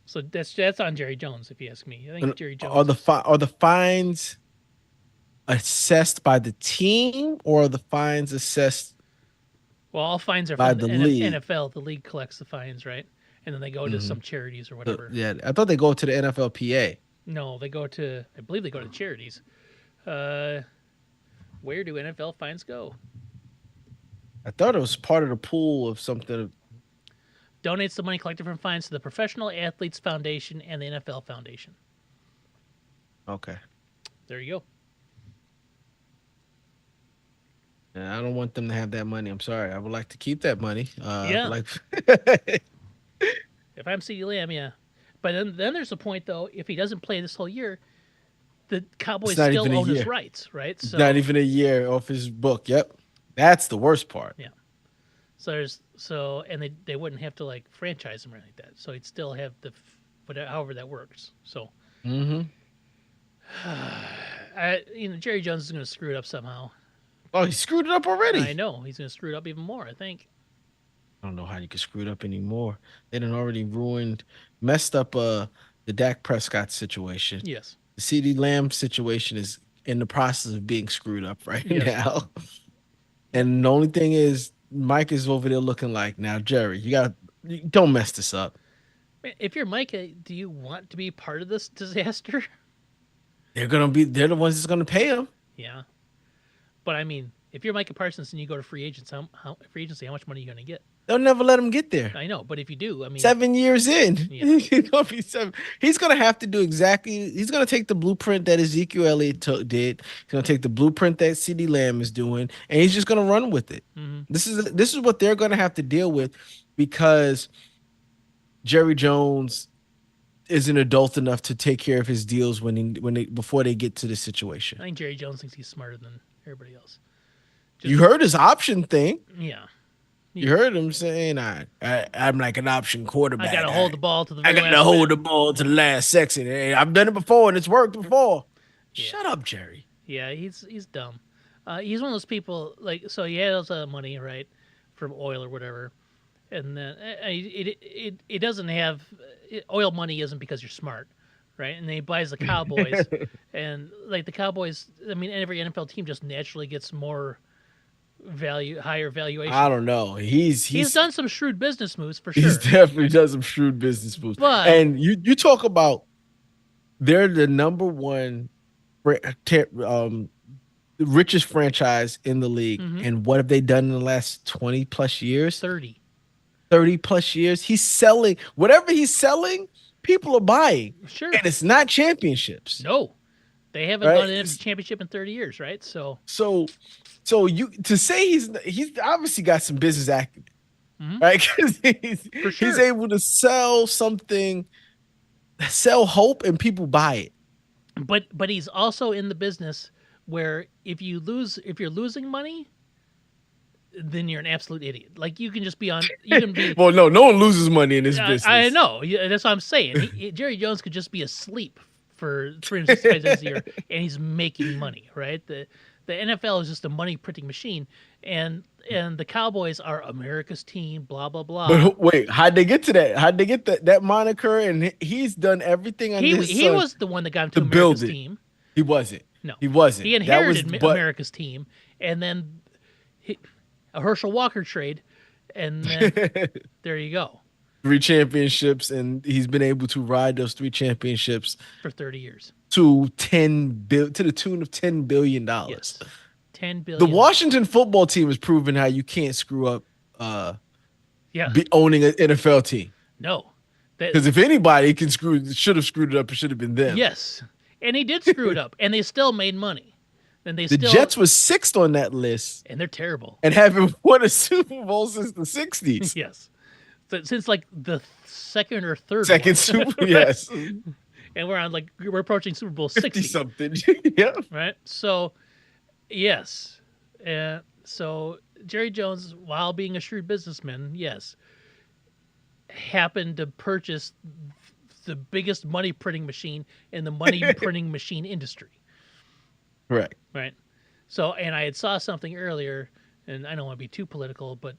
So that's on Jerry Jones, if you ask me. I think And Jerry are Jones is are the fines assessed by the team or are the fines assessed well. All fines are by from the the league? NFL. The league collects the fines, right? And then they go to Hmm. some charities or So, whatever. yeah, I thought they go to the NFLPA. No, they go to. I believe they go to charities. Uh, where do NFL fines go? I thought it was part of the pool of something. Donates the money collected from fines to the Professional Athletes Foundation and the NFL Foundation. Okay. There you go. Yeah, I don't want them to have that money. I'm sorry. I would like to keep that money. Yeah. Like If I'm CeeDee Lamb, yeah. But then there's a point though. If he doesn't play this whole year, the it's Cowboys not still even a own his year. rights, right? It's not So even a year off his book. Yep. That's the worst part. yeah. So and they wouldn't have to like franchise him or anything like that. So he'd still have whatever however that works. So Mm-hmm. Jerry Jones is going to screw it up somehow. Oh, he screwed it up I already. know he's going to screw it up even more. I think. I don't know how you can screw it up anymore. They done already messed up the Dak Prescott situation. Yes. The CD Lamb situation is in the process of being screwed up right Yes. now. Yep. And the only thing is, Mike is over there looking like, now, Jerry, don't mess this up. If you're Micah, do you want to be part of this disaster? They're the ones that's gonna pay him. Yeah. But I mean, if you're Micah Parsons and you go to free agency, how much money are you going to get? They'll never let him get there. I know, but if you do, I mean, 7 years in, yeah, he's gonna be seven. He's gonna have to do exactly. He's gonna take the blueprint that Ezekiel Elliott did. He's gonna take the blueprint that CD Lamb is doing, and he's just gonna run with it. mm-hmm. This is what they're gonna have to deal with because Jerry Jones isn't adult enough to take care of his deals before they get to the situation. I think Jerry Jones thinks he's smarter than everybody else. You heard his option thing. Yeah. You heard him saying, I'm like an option quarterback. I got to hold the ball to the I very got to last hold minute. the ball to the last section. Hey, I've done it before and it's worked before. Yeah. Shut up, Jerry. Yeah, he's dumb. He's one of those people so he has money right from oil or whatever, and then it doesn't have oil money isn't because you're smart, right? And then he buys the Cowboys, and like the Cowboys, I mean, every NFL team just naturally gets more higher valuation. I don't know. He's done some shrewd business moves for He's sure. definitely done some shrewd business moves. But And you talk about they're the number one richest franchise in the league. mm-hmm. And what have they done in the last 20 plus years? 30 plus years. He's selling whatever he's selling, people are buying. Sure. And it's not championships. No. They haven't Right? won an NFC championship in 30 years, right? So you to say he's obviously got some business acumen, Mhm. right? Because For sure. he's able to sell hope, and people buy it. But he's also in the business where if you're losing money, then you're an absolute idiot. Like you can just be Well, no one loses money in this business. I know. Yeah, that's what I'm saying. Jerry Jones could just be asleep for 365 days a year, and he's making money, right? The NFL is just a money printing machine, and the Cowboys are America's team. Blah blah blah. But wait, how'd they get to that? How'd they get that moniker? And he's done everything on He was the one that got into America's team. He wasn't. No, he wasn't. He inherited America's team, and then a Herschel Walker trade, and then there you go. 3 championships, and he's been able to ride those 3 championships for 30 years to the tune of $10 billion. Yes. $10 billion. The Washington football team has proven how you can't screw up owning an NFL team. No. Because if anybody should have screwed it up, it should have been them. Yes. And he did screw it up, and they still made money. And the Jets was 6th on that list. And they're terrible. And haven't won a Super Bowl since the 60s. Yes. Since like the second or third Super, yes. And we're approaching Super Bowl 60 something. Yeah. Right? So, yes. So Jerry Jones, while being a shrewd businessman, yes, happened to purchase the biggest money printing machine in the money printing machine industry. Correct. Right. So, and I had saw something earlier, and I don't want to be too political, but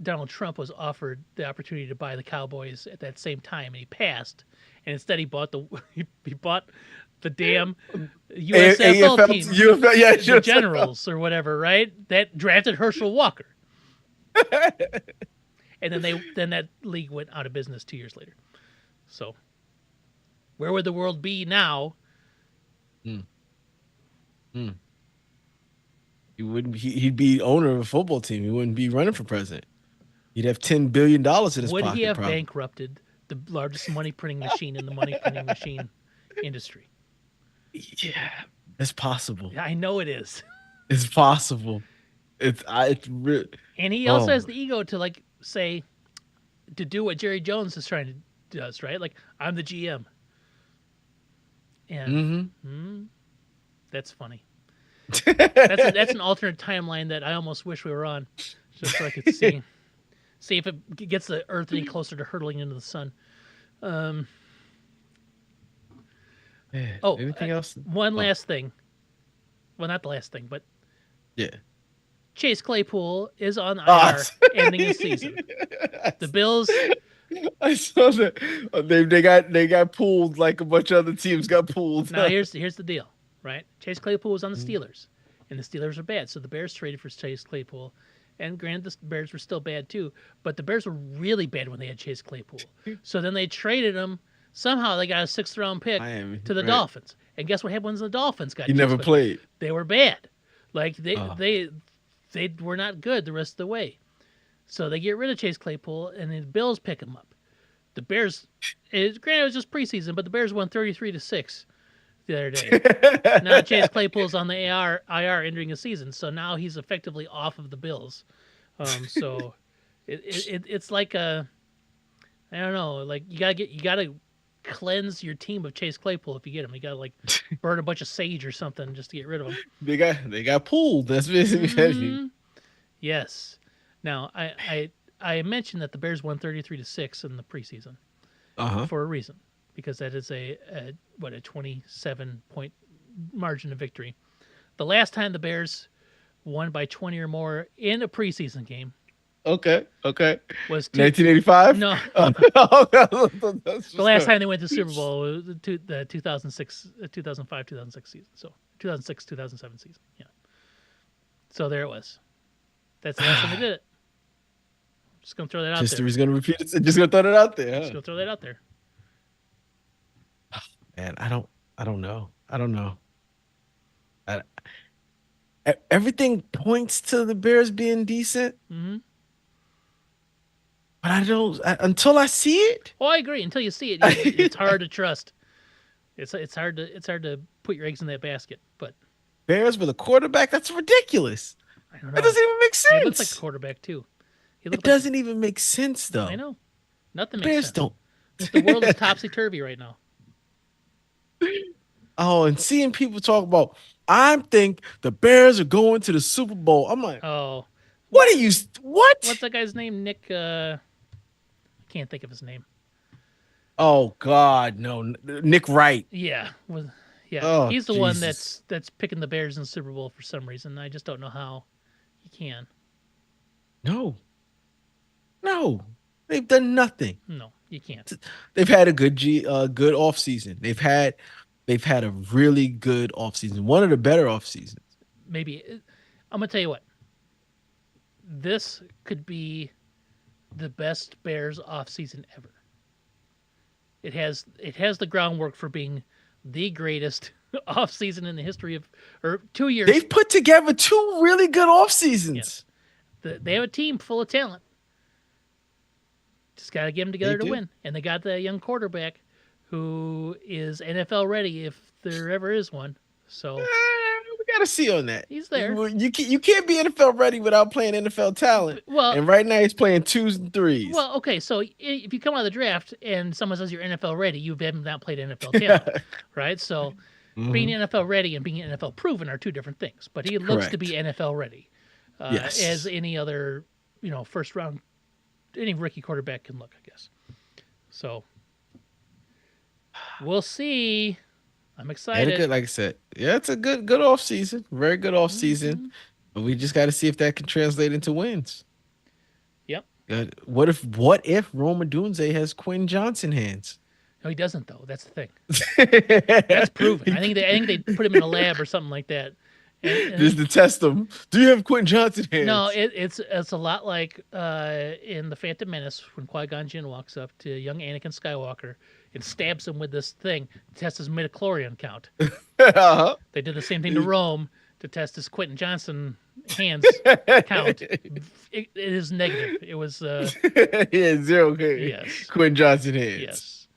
Donald Trump was offered the opportunity to buy the Cowboys at that same time, and he passed. And instead, he bought he bought the damn USFL AFL, team, UFL, yeah, the USFL. Generals or whatever, right? That drafted Herschel Walker, and then that league went out of business 2 years later. So where would the world be now? Mm, mm. He wouldn't. He'd be owner of a football team. He wouldn't be running for president. He'd have $10 billion in his Would he pocket, have probably. bankrupted the largest money printing machine in the money printing machine industry? Yeah, it's possible. I know it is. It's possible. It's real. And he also Oh, has the ego to like say to do what Jerry Jones is trying to does, right? Like I'm the GM. And mm-hmm. that's funny. That's an alternate timeline that I almost wish we were on, just so I could see if it gets the Earth any closer to hurtling into the sun. Um, Yeah. oh, Anything else? one Oh, last thing. Well, not the last thing, but yeah. Chase Claypool is on Ah, IR, ending the season. The Bills. I saw that. They got pulled like a bunch of other teams got pulled. Now here's the deal, right? Chase Claypool was on the Steelers, and the Steelers are bad, so the Bears traded for Chase Claypool. And granted, the Bears were still bad too, but the Bears were really bad when they had Chase Claypool. So then they traded him. Somehow they got a sixth round pick Miami, to the right? Dolphins. And guess what happened when the Dolphins got He Chase never Claypool? played. They were bad. Like Oh. they were not good the rest of the way. So they get rid of Chase Claypool, and the Bills pick him up. The Bears, granted, it was just preseason, but the Bears won 33-6 the other day. Now Chase Claypool's on the IR entering a season, so now he's effectively off of the Bills. So it's like a, I don't know, like you gotta cleanse your team of Chase Claypool if you get him. You gotta like burn a bunch of sage or something just to get rid of him. They got pulled. That's basically. Mhm. Yes. Now I mentioned that the Bears won 33-6 in the preseason Uh-huh. for a reason, because that is a 27-point margin of victory. The last time the Bears won by 20 or more in a preseason game Okay. Okay. was 1985. no That's the last time they went to the Super Bowl was the 2006 2005 2006 season. So 2006 2007 season. Yeah. So there it was. That's the last time they did it. Just gonna throw that out there. History's gonna repeat it. Just gonna throw it out there. Just Huh? gonna throw that out there. Man, I don't know. I don't know. I, everything points to the Bears being decent, Mm-hmm. but I don't until I see it. Oh, I agree. Until you see it, it's hard to trust. It's hard to put your eggs in that basket. But Bears with a quarterback, that's ridiculous. I don't That know. doesn't even make He looks like a sense. quarterback too. He It looked like doesn't even make sense I though. know. Nothing makes Bears sense. don't. The world is topsy turvy right now. Oh, and seeing people talk about, I think the Bears are going to the Super Bowl. I'm like, Oh, what are you? what's What? that guy's name? Nick. I can't think of his name. Oh God, no, Nick Wright. Yeah, yeah. Oh He's the one Jesus, that's picking the Bears in the Super Bowl for some reason. I just don't know how he can. no, no, they've done nothing. No, you can't. They've had a good off season. They've had a really good off season. One of the better off seasons. Maybe I'm gonna tell you what. This could be the best Bears offseason ever. It has the groundwork for being the greatest offseason in the history of, or 2 years. They've put together two really good off seasons. They have a team full of talent. Just got to get them together They to do. win. And they got the young quarterback who is NFL ready if there ever is one. So We got to see on that. he's there. You can't be NFL ready without playing NFL talent. Well, And right now he's playing twos and threes. well, okay. So if you come out of the draft and someone says you're NFL ready, you have not played NFL talent, right? So being Mhm. NFL ready and being NFL proven are two different things. But he looks to be NFL ready, Yes. as any other, first round, any rookie quarterback can look, I guess. So we'll see. I'm And a excited. good, like I said, yeah, it's a good off season, very good off season. But we just got to see if that can translate into wins. What if Roma Dunze has Quinn Johnson hands? No, he doesn't though. That's the thing. That's proven. He- I think they put him in a lab or something like that. And Just to test him. Do you have Quinn Johnson no, hands? it's a lot like in the Phantom Menace when Qui-Gon Jinn walks up to young Anakin Skywalker and stabs him with this thing to test his midichlorian count. Uh-huh. They did the same thing to Rome to test his Quentin Johnson hands count. It is negative. It was Yeah, zero yes, Quinn Johnson hands. yes,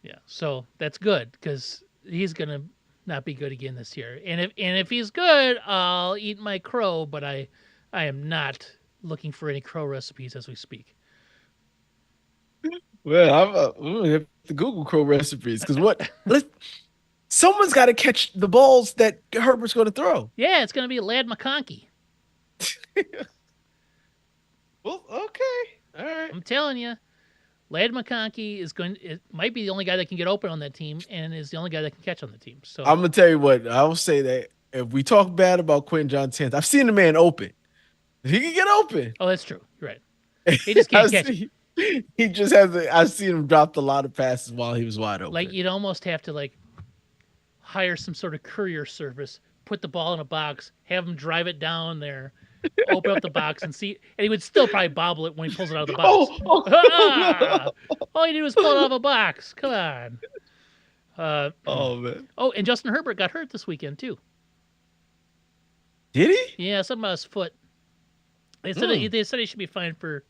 yeah. So that's good because he's gonna not be good again this year. And if he's good, I'll eat my crow. But I am not looking for any crow recipes as we speak. Well, I'm gonna have to Google crow recipes because someone's got to catch the balls that Herbert's going to throw. Yeah, it's gonna be Lad McConkey. Well, okay, all right. I'm telling you. Lad McConkey is going. It might be the only guy that can get open on that team, and is the only guy that can catch on the team. So I'm gonna tell you what. I will say that if we talk bad about Quinn Johnson, I've seen the man open. He can get open. oh, that's true. You're right. He just can't I've catch it. seen- He just has. I've seen him drop a lot of passes while he was wide open. Like you'd almost have to like hire some sort of courier service, put the ball in a box, have him drive it down there, open up the box and see, and he would still probably bobble it when he pulls it out of the box. Ah! All he did was pull it out of a box. Come on. Oh man, Oh, and Justin Herbert got hurt this weekend too. did he? Yeah, something about his foot. They said he should be fine for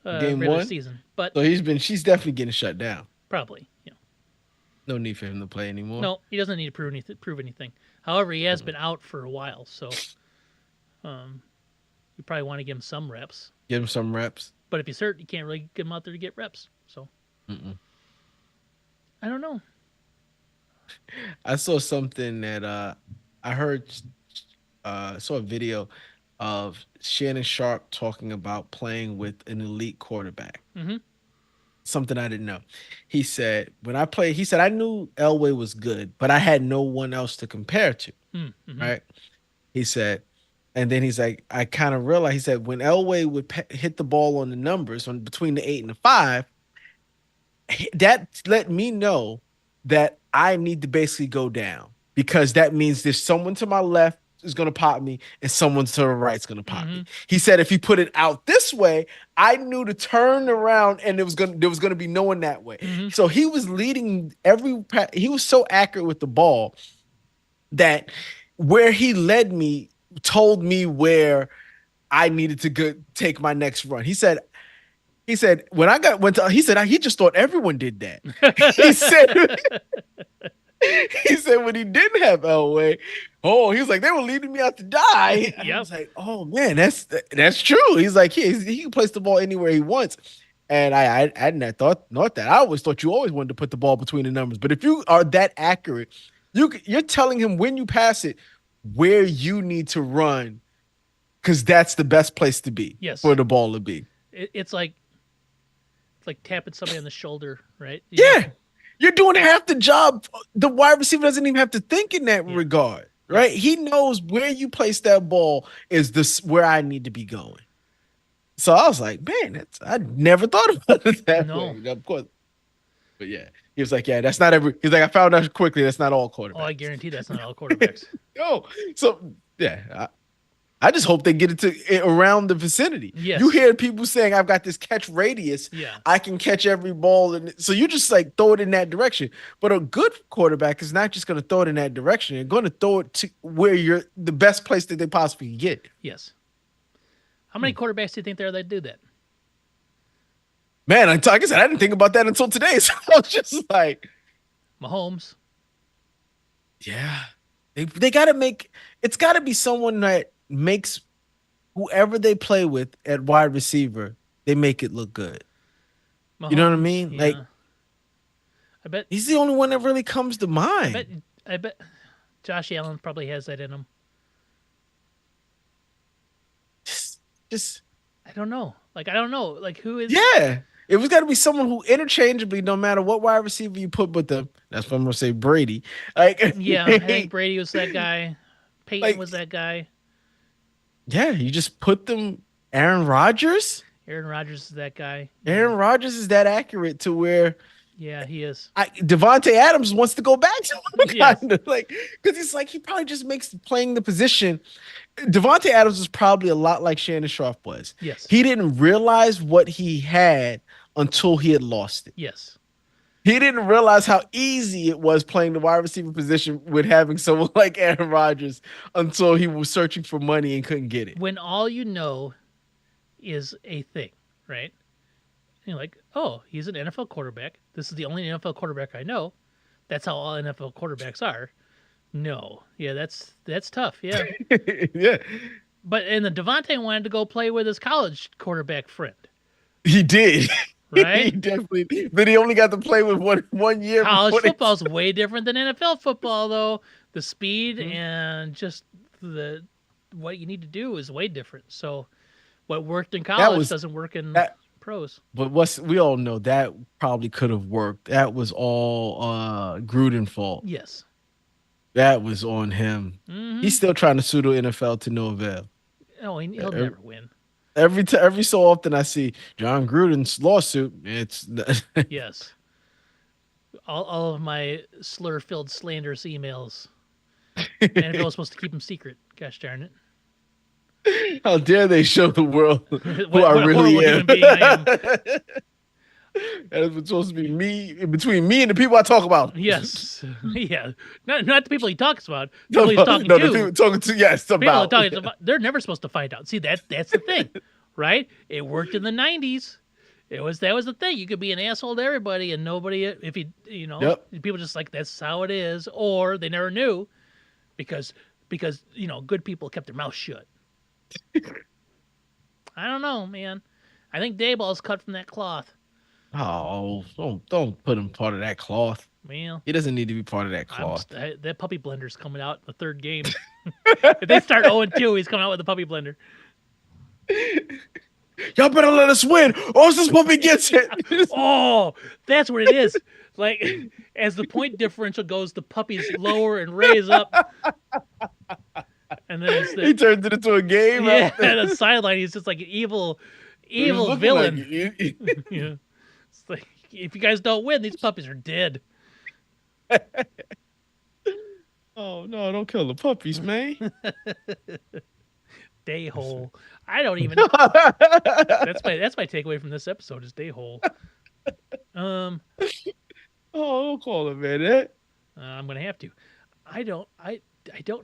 Game regular one? season, but So she's definitely getting shut down. probably. Yeah. No need for him to play anymore. No, he doesn't need to prove anything. However, he has been out for a while, so you probably want to give him some reps. Give him some reps. But if he's hurt, you can't really get him out there to get reps. So I don't know. I saw something that I heard. Saw a video of Shannon Sharp talking about playing with an elite quarterback. Mm-hmm. Something I didn't know. He said when I played, he said I knew Elway was good, but I had no one else to compare to. Mm-hmm. Right? He said, and then he's like, I kind of realized. He said when Elway would hit the ball on the numbers on between the 8 and the 5, that let me know that I need to basically go down because that means there's someone to my left is going to pop me and someone to the right is going to pop me. He said if he put it out this way, I knew to turn around and there was going to be no one that way. So he was leading he was so accurate with the ball that where he led me told me where I needed to take my next run. He said when he said he just thought everyone did that. He said he said when he didn't have Elway, he was like they were leading me out to die. And I was like, oh man, that's true. He's like he can place the ball anywhere he wants. And I hadn't thought that. I always thought you always wanted to put the ball between the numbers. But if you are that accurate, you're telling him when you pass it where you need to run because that's the best place to be for the ball to be. It's like tapping somebody on the shoulder, right? Yeah. You're doing half the job. The wide receiver doesn't even have to think in that regard, right? He knows where you place that ball is where I need to be going. So I was like, man, I never thought about it that way. Of course. But yeah, he was like, yeah, that's not he's like, I found out quickly that's not all quarterbacks. Oh, I guarantee that's not all quarterbacks. No. So yeah, I just hope they get it to around the vicinity. Yes. You hear people saying, I've got this catch radius. Yeah. I can catch every ball. And so you just like throw it in that direction. But a good quarterback is not just going to throw it in that direction. They're going to throw it to where you're the best place that they possibly can get. Yes. How many quarterbacks do you think there are that do that? Man, like I said, I didn't think about that until today. So I was just like. Mahomes. Yeah. They got to it's got to be someone that makes whoever they play with at wide receiver, they make it look good. Mahomes, you know what I mean? Yeah. Like, I bet he's the only one that really comes to mind. I bet Josh Allen probably has that in him. Just I don't know. I don't know. Like, who is? Yeah. It was got to be someone who interchangeably, no matter what wide receiver you put with them, that's what I'm going to say, Brady. Like, yeah, I think Brady was that guy. Peyton was that guy. Yeah, you just put them, Aaron Rodgers. Aaron Rodgers is that guy. Aaron Rodgers is that accurate to where Yeah, he is. Devontae Adams wants to go back to him, Yes. kind of like, because he's like, he probably just makes playing the position. Devontae Adams was probably a lot like Shannon Sharp was. Yes. He didn't realize what he had until he had lost it. Yes. He didn't realize how easy it was playing the wide receiver position with having someone like Aaron Rodgers until he was searching for money and couldn't get it. When all you know is a thing, right? And you're like, oh, he's an NFL quarterback. This is the only NFL quarterback I know. That's how all NFL quarterbacks are. No. Yeah, that's tough. Yeah. Yeah. But and the Devontae wanted to go play with his college quarterback friend. He did. Right? He definitely did. But he only got to play with one year. College football is way different than NFL football, though. The speed and just the what you need to do is way different. So, what worked in college doesn't work in pros. But we all know that probably could have worked. That was all Gruden's fault. Yes, that was on him. Mm-hmm. He's still trying to sue the NFL to no avail. Oh, he'll never win. Every so often I see John Gruden's lawsuit. It's yes. All of my slur-filled slanderous emails. NFL was supposed to keep them secret. Gosh darn it. How dare they show the world who I really am. That is supposed to be me, between me and the people I talk about. Yes. Yeah. Not the people he talks about. The people he's talking to. The people talking to, yes, about. People about. They're never supposed to find out. See, that's the thing, right? It worked in the 90s. That was the thing. You could be an asshole to everybody and nobody, if people just like, that's how it is. Or they never knew because good people kept their mouth shut. I don't know, man. I think Dayball's cut from that cloth. Oh, don't put him part of that cloth. Well, he doesn't need to be part of that cloth. That puppy blender's coming out in the third game. If they start 0-2, he's coming out with the puppy blender. Y'all better let us win, or else this puppy gets it. Oh, that's what it is. Like, as the point differential goes, the puppy's lower and raise up. And then he turns it into a game. Yeah, at a sideline, he's just like an evil villain. Like, yeah. It's like, if you guys don't win, these puppies are dead. Oh no! Don't kill the puppies, man. Day-hole. I don't even. That's my takeaway from this episode is day-hole. Oh, don't call it, man. I'm gonna have to. I don't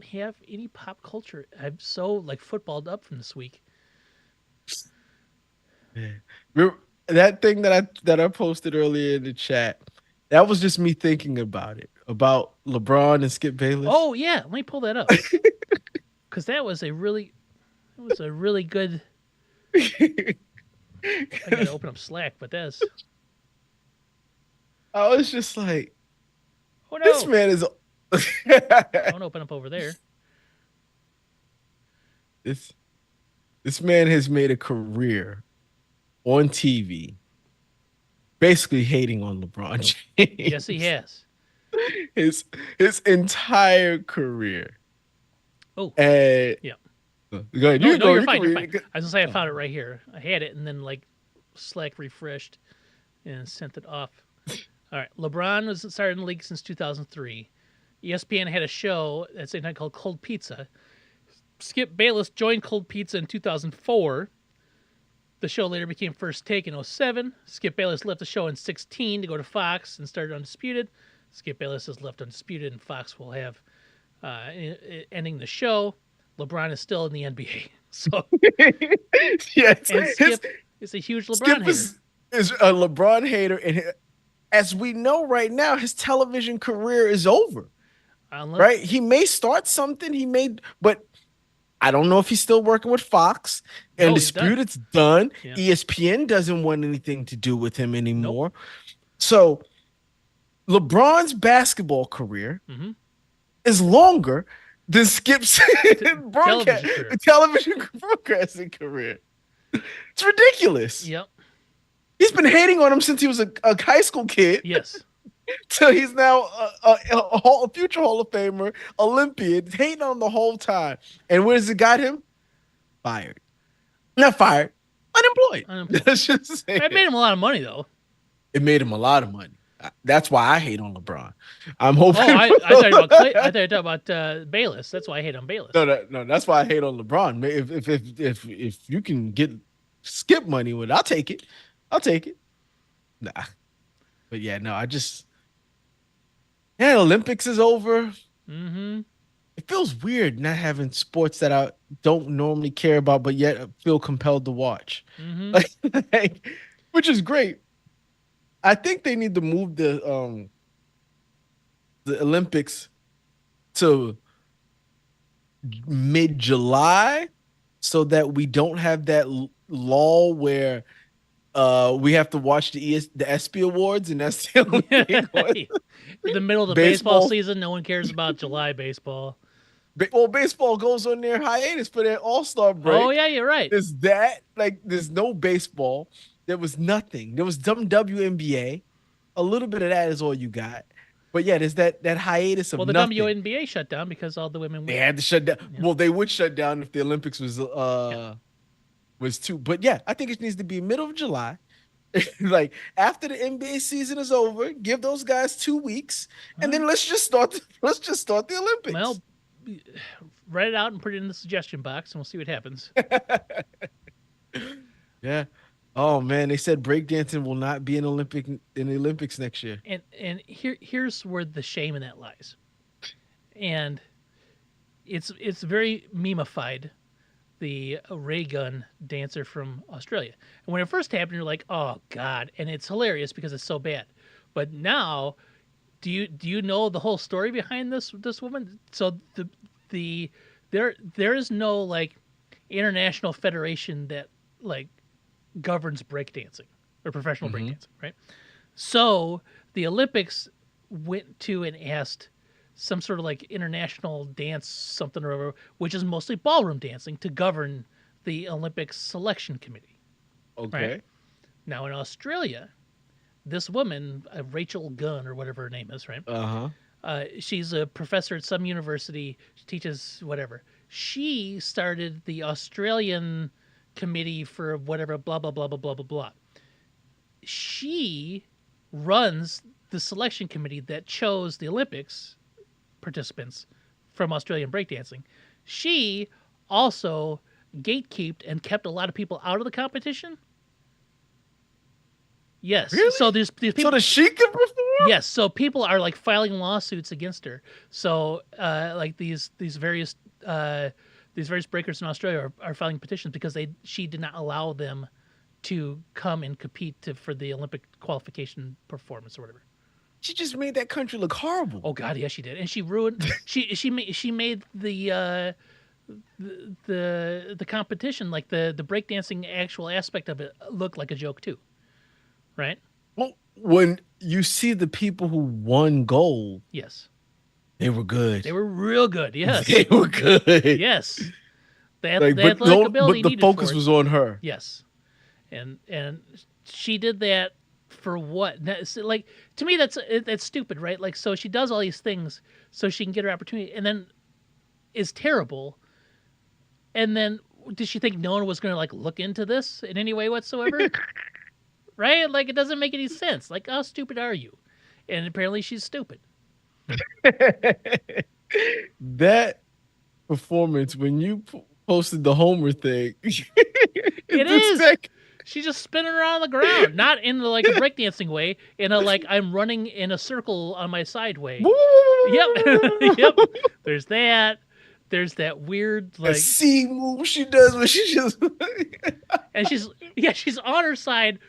have any pop culture. I'm so like footballed up from this week. That thing that I posted earlier in the chat, that was just me thinking about it, about LeBron and Skip Bayless. Oh yeah, let me pull that up because that was a really good. I gotta open up Slack, but that's. I was just like, oh no, this man is. Don't open up over there. This man has made a career on TV, basically hating on LeBron James. Yes, he has. His entire career. Oh, yeah. Go ahead. You're fine. I was gonna say I found it right here. I had it, and then like Slack refreshed and sent it off. All right, LeBron was started in the league since 2003. ESPN had a show that same night called Cold Pizza. Skip Bayless joined Cold Pizza in 2004. The show later became First Take in 2007. Skip Bayless left the show in 2016 to go to Fox and started Undisputed. Skip Bayless has left Undisputed, and Fox will have ending the show. LeBron is still in the NBA. So, yeah, and Skip is a huge LeBron hater. Is a LeBron hater, and as we know right now, his television career is over. Right? He may start something. But I don't know if he's still working with Fox. And Disputed's done. Yeah. ESPN doesn't want anything to do with him anymore. Nope. So LeBron's basketball career is longer than Skip's television broadcasting career. It's ridiculous. Yep. He's been hating on him since he was a high school kid. Yes. So he's now a future Hall of Famer, Olympian, hating on him the whole time. And where does it got him? Fired. Not fired. unemployed. Unemployed. Let's just say It made it. him a lot of money though. It made him a lot of money. That's why I hate on LeBron. I'm Oh, hoping. I thought about Clay. I thought you were talking about Bayless. That's why I hate on Bayless. No, that's why I hate on LeBron. If you can get skip money with, it, I'll take it. I'll take it. Nah, but yeah, no, I just yeah, Olympics is over. Mm-hmm. It feels weird not having sports that I don't normally care about, but yet feel compelled to watch. Mm-hmm. Like, like, which is great. I think they need to move the Olympics to mid July so that we don't have that lull where we have to watch the ESPY Awards and that's the only thing on. The middle of the baseball Baseball. season, no one cares about July baseball. Well, baseball goes on their hiatus for their All-Star Oh break. yeah, you're right. There's that. Like, there's no baseball. There was nothing. There was some WNBA. A little bit of that is all you got. But yeah, there's that hiatus of Well, the nothing. WNBA shut down because all the women They went. had to shut down. Yeah. Well, they would shut down if the Olympics Yeah. was too. But yeah, I think it needs to be middle of July. Like after the NBA season is over, give those guys 2 weeks, and then let's just start the Olympics. Well, write it out and put it in the suggestion box, and we'll see what happens. Yeah. Oh man, they said breakdancing will not be in the Olympics next year. And here's where the shame in that lies. And it's very memeified, the ray gun dancer from Australia. And when it first happened, you're like, oh God, and it's hilarious because it's so bad. But now, do you know the whole story behind this woman? So there is no like international federation that like governs breakdancing or professional breakdancing, right? So the Olympics went to and asked some sort of like international dance something or other, which is mostly ballroom dancing, to govern the Olympics selection committee. Okay. Right? Now in Australia, this woman, Rachel Gunn or whatever her name is, right? Uh-huh. She's a professor at some university. She teaches whatever. She started the Australian committee for whatever, blah blah blah blah blah blah blah. She runs the selection committee that chose the Olympics participants from Australian breakdancing. She also gatekept and kept a lot of people out of the competition. Yes. Really? So there's people. So that she can perform? Yes. So people are like filing lawsuits against her. So like these various breakers in Australia are filing petitions because she did not allow them to come and compete for the Olympic qualification performance or whatever. She just made that country look horrible. Oh God, yes, she did, and she ruined. she made the competition, like the breakdancing actual aspect of it, look like a joke too, right? Well, when you see the people who won gold, Yes, they were good. they were real good. Yes, They were good. yes. The Like, athletic ability but the needed focus for it. was on her. Yes, and she did that for what? Like, to me, that's stupid, right? Like, so she does all these things so she can get her opportunity, and then is terrible. And then did she think no one was going to like look into this in any way whatsoever? Right? Like, it doesn't make any sense. Like, how stupid are you? And apparently she's stupid. That performance when you posted the Homer thing. It is. She's just spinning around on the ground, not in like a breakdancing way, in a like I'm running in a circle on my side way. Yep, yep. There's that. There's that weird like C move she does when she just and she's on her side,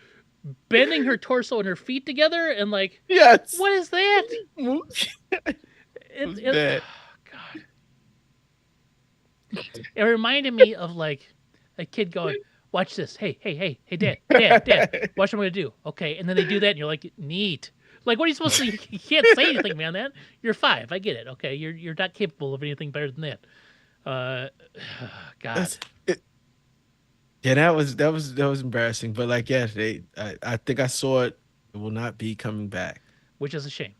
bending her torso and her feet together, and like yes. what is that? It's bad. Oh, God. It reminded me of like a kid going, watch this. Hey, dad, watch what I'm going to do. Okay. And then they do that and you're like, neat. Like, what are you supposed to, you can't say anything, man. That you're 5. I get it. Okay. You're not capable of anything better than that. God. Yeah, that was embarrassing. But like, yeah, I think I saw it. It will not be coming back. Which is a shame.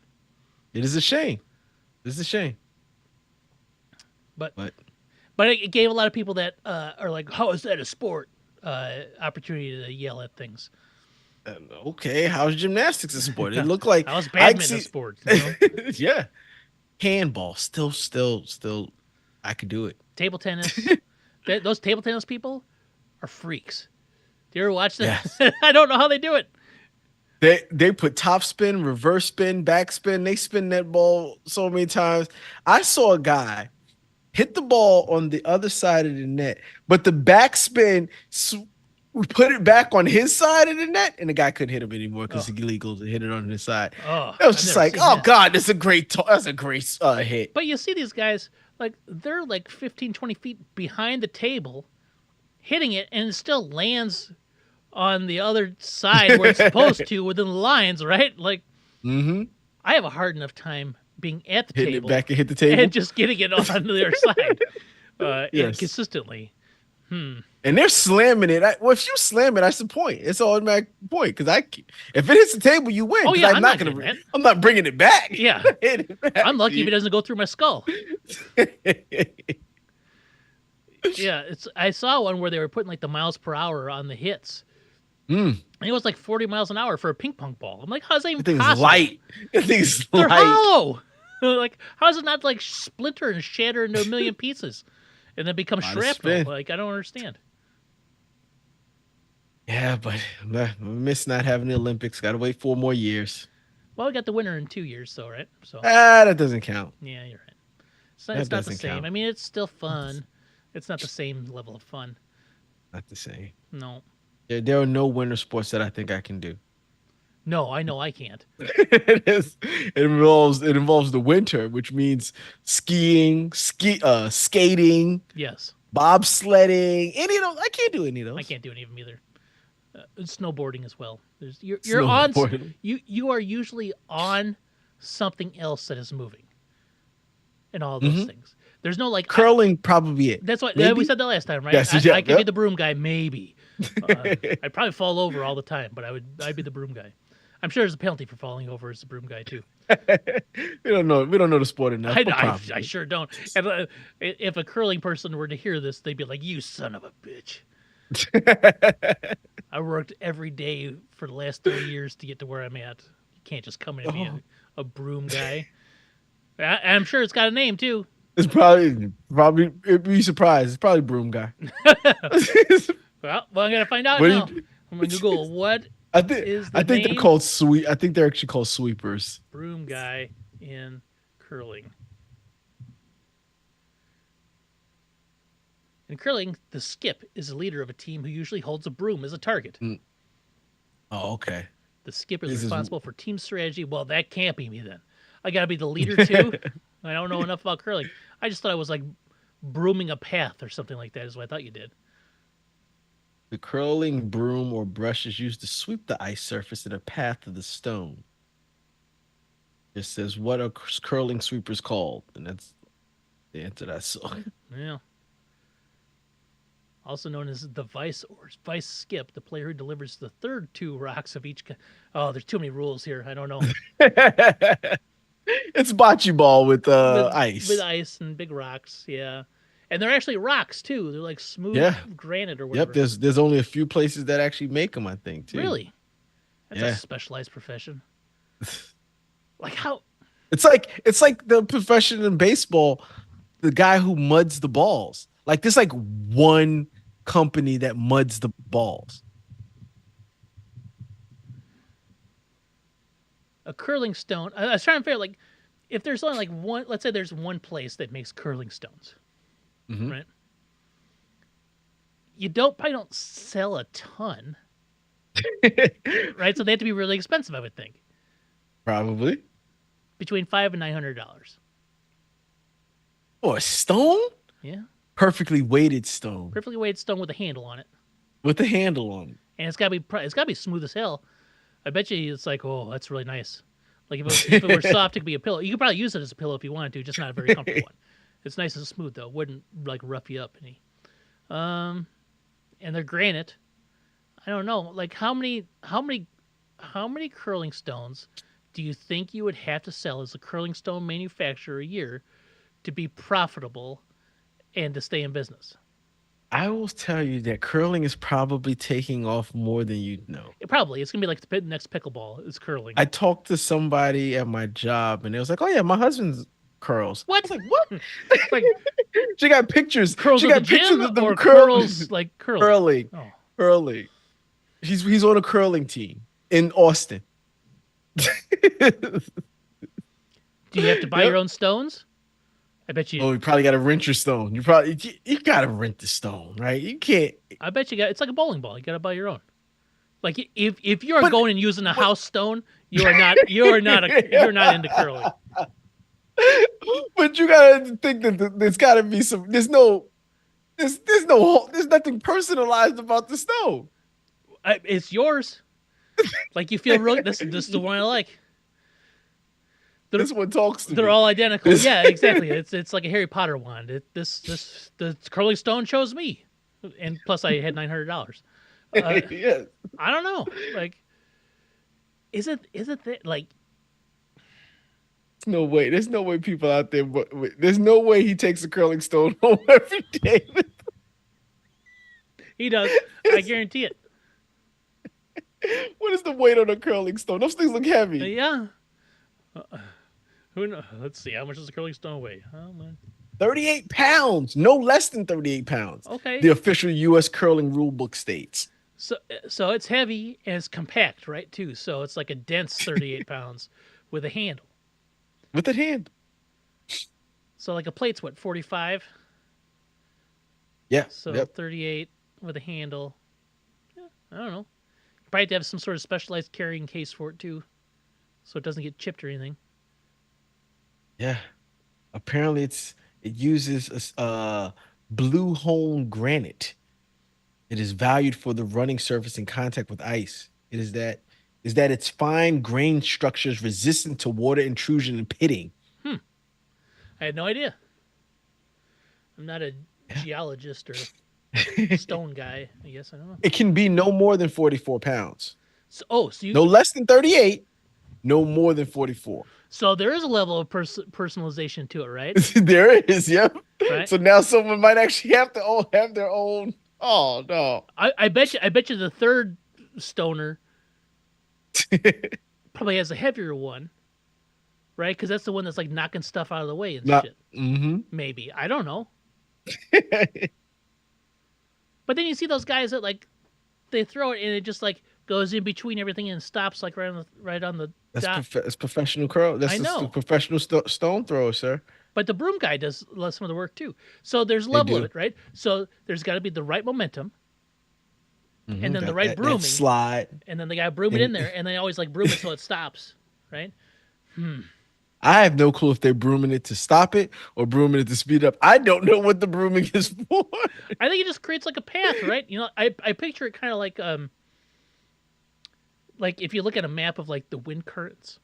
It is a shame. It's a shame. But it gave a lot of people that are like, how is that a sport? opportunity to yell at things. Okay, how's gymnastics a sport? It looked like How's I badminton a see. sport? You know, Yeah, handball. Still. I could do it. table tennis. Those table tennis people are freaks. Do you ever watch that? Yes. I don't know how they do it. They put top spin, reverse spin, back spin. They spin that ball so many times. I saw a guy hit the ball on the other side of the net, but the backspin put it back on his side of the net, and the guy couldn't hit him anymore because Oh, it's illegal to hit it on his side. oh, It was I've just never like, seen oh that. god, that's a great hit. But you see these guys, like, they're like 15, 20 feet behind the table, hitting it, and it still lands on the other side where it's supposed to within the lines, right? Like, Mm-hmm. I have a hard enough time being at the Hitting it table back and hit the table. and just getting it on the other side Yes. consistently. And they're slamming it. Well, if you slam it, that's the point. It's an automatic point because if it hits the table, you win. Oh, yeah, I'm I'm not not gonna. doing that. I'm not bringing it back. Yeah. Hit it back, I'm lucky if it dude. doesn't go through my skull. Yeah, I saw one where they were putting like the miles per hour on the hits. Mm, And it was like 40 miles an hour for a ping pong ball. I'm like, how's that even that thing's possible? light. That thing's They're light. hollow. Like, how does it not like splinter and shatter into a million pieces and then become Lot of shrapnel? spin. Like, I don't understand. Yeah, but we miss not having the Olympics. Got to wait 4 more years. Well, we got the winner in 2 years, so right. So That doesn't count. yeah, you're right. It's That not the doesn't same. count. I mean, it's still fun. It's not the same level of fun. Not the same. No, There are no winter sports that I think I can do. no, I know I can't. It involves the winter, which means skating, Yes, bobsledding. Any of those, I can't do any of those. I can't do any of them either. Snowboarding as well. You're on. Snowboarding. You are usually on something else that is moving, and all those things. There's no like Curling, probably it. That's what Maybe? we said that last time, right? Yes, I, yeah, I could be yep. the broom guy, maybe. I'd probably fall over all the time, but I'd be the broom guy. I'm sure there's a penalty for falling over as the broom guy too. We don't know. We don't know the sport enough. but I probably. sure don't. And, if a curling person were to hear this, they'd be like, "You son of a bitch." I worked every day for the last 30 years to get to where I'm at. You can't just come in and be a broom guy. I'm sure it's got a name too. It's probably. It'd be surprised. It's probably broom guy. Well, I'm gonna find out What do now. you- I'm gonna Google what I think. is the I think name? they're called sweep. I think they're actually called sweepers. Broom guy in curling. In curling, the skip is the leader of a team who usually holds a broom as a target. Oh, okay. The skip is This is- responsible for team strategy. Well, that can't be me then. I gotta be the leader too. I don't know enough about curling. I just thought I was like brooming a path or something like that. Is what I thought you did. The curling broom or brush is used to sweep the ice surface in a path of the stone. It says, "What are curling sweepers called?" And that's the answer that I saw. Yeah. Also known as the vice or vice skip, the player who delivers the third two rocks of each. Oh, there's too many rules here. I don't know. It's bocce ball with ice. With ice and big rocks, yeah. And they're actually rocks too. They're like smooth Yeah. granite or whatever. Yep, there's only a few places that actually make them, I think, too. Really? That's Yeah. a specialized profession. Like how? It's like the profession in baseball, the guy who muds the balls. Like there's like one company that muds the balls. A curling stone. I was trying to figure like if there's only like one. Let's say there's one place that makes curling stones, Mhm. right? You probably don't sell a ton, right? So they have to be really expensive, I would think, Probably. between $500 and $900. Or a stone? Yeah, Perfectly weighted stone perfectly weighted stone with a handle on it, with a handle on it. and it's gotta be smooth as hell. I bet you it's like, oh, that's really nice. Like if it were soft, it could be a pillow. You could probably use it as a pillow if you wanted to, just not a very comfortable one. It's nice and smooth though. It wouldn't like rough you up any. And they're granite. I don't know. Like how many curling stones do you think you would have to sell as a curling stone manufacturer a year to be profitable and to stay in business? I will tell you that curling is probably taking off more than you know. It's gonna be like the next pickleball is curling. I talked to somebody at my job and it was like, "Oh yeah, my husband's curls." I was What? like, "What?" Like She got pictures. curls She at the got pictures gym of them or curls like curling? curling, Oh, curling. He's on a curling team in Austin. do you have to buy your Yep. own stones? I bet you. Oh, you probably got to rent your stone. You got to rent the stone, right? You can't. I bet you got. It's like a bowling ball. You got to buy your own. Like if you are But going and using a but house stone, you're not into curling. but you gotta think that there's gotta be some. There's nothing personalized about the stone. It's yours. Like you feel really. This is the one I like. They're, This one talks to they're me. all identical. This, Yeah, exactly. It's like a Harry Potter wand. This the curling stone chose me, and plus I had $900. yes. I don't know. Like, is it that like No way. There's no way people out there. There's no way he takes a curling stone home every day. he does? I guarantee it. What is the weight on a curling stone? Those things look heavy. Yeah. Who knows? Let's see. How much does a curling stone weigh? Oh man. 38 pounds. No less than 38 pounds. Okay. The official U.S. curling rule book states. So it's heavy and it's compact, right? Too. So it's like a dense 38 pounds with a handle. With a hand. So like a plate's what 45. Yeah. So Yep. 38 with a handle. Yeah, I don't know. You probably have to have some sort of specialized carrying case for it too, so it doesn't get chipped or anything. Yeah. Apparently, it uses blue hone granite. It is valued for the running surface in contact with ice. It is that its fine grain structure is resistant to water intrusion and pitting. Hmm. I had no idea. I'm not a Yeah. geologist or It stone guy. I guess I don't know. can be no more than 44 pounds. So you No less than 38, no more than 44. so there is a level of personalization to it, right? There is, yep. Right. So now someone might actually have to all have their own. Oh no. I bet you the third stoner probably has a heavier one, right? Because that's the one that's like knocking stuff out of the way and Not. shit. Mm-hmm. Maybe I don't know. But then you see those guys that like they throw it and it just like goes in between everything and stops like right on the dot. That's professional curl. I That's the know. professional stone thrower, sir. But the broom guy does some of the work too. So there's a They level of do. it, right? So there's got to be the right momentum, and Mm-hmm. then the That, right that that brooming, slide. and then the guy broom it in And there, and they always like broom it till it stops, right? I have no clue if they're brooming it to stop it or brooming it to speed up. I don't know what the brooming is for. I think it just creates like a path, right? You know, I picture it kind of like if you look at a map of like the wind currents,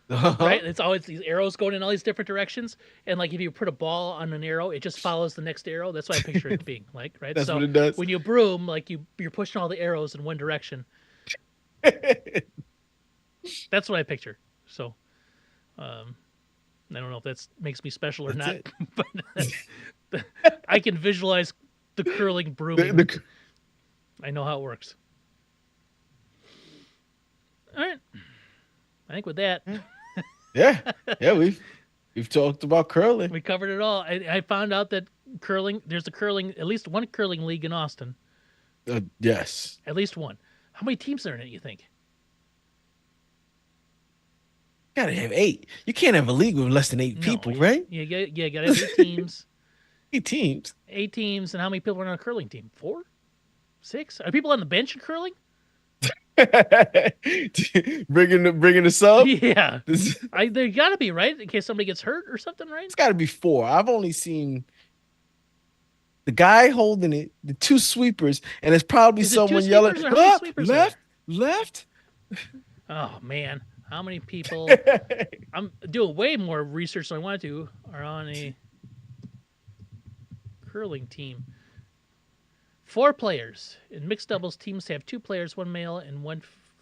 Uh-huh. right? It's always these arrows going in all these different directions, and like if you put a ball on an arrow, it just follows the next arrow. That's what I picture it being like, right? That's what So it does. when you broom, like you're pushing all the arrows in one direction. That's what I picture. So, um, I don't know if that makes me special or That's not, it. but I can visualize the curling The, brooming. the, I know how it works. All right. I think with that, yeah, yeah. We've talked about curling. we covered it all. I found out that there's at least one curling league in Austin. Yes. At least one. How many teams are in it, you think? Gotta have 8. You can't have a league with less than 8 No. people, right? You got to have 8 teams. 8 teams. 8 teams, and how many people are on a curling team? 4? 6? Are people on the bench in curling? bringing the sub. Yeah. This, There got to be, right? In case somebody gets hurt or something, right? it's got to be 4. I've only seen the guy holding it, the 2 sweepers, and it's probably Is it 2 someone yelling, sweepers or how many up, sweepers are left, there? left. Oh, man. How many people? I'm doing way more research than I wanted to are on a curling team. 4 players. In mixed doubles, teams have 2 players, 1 male and 1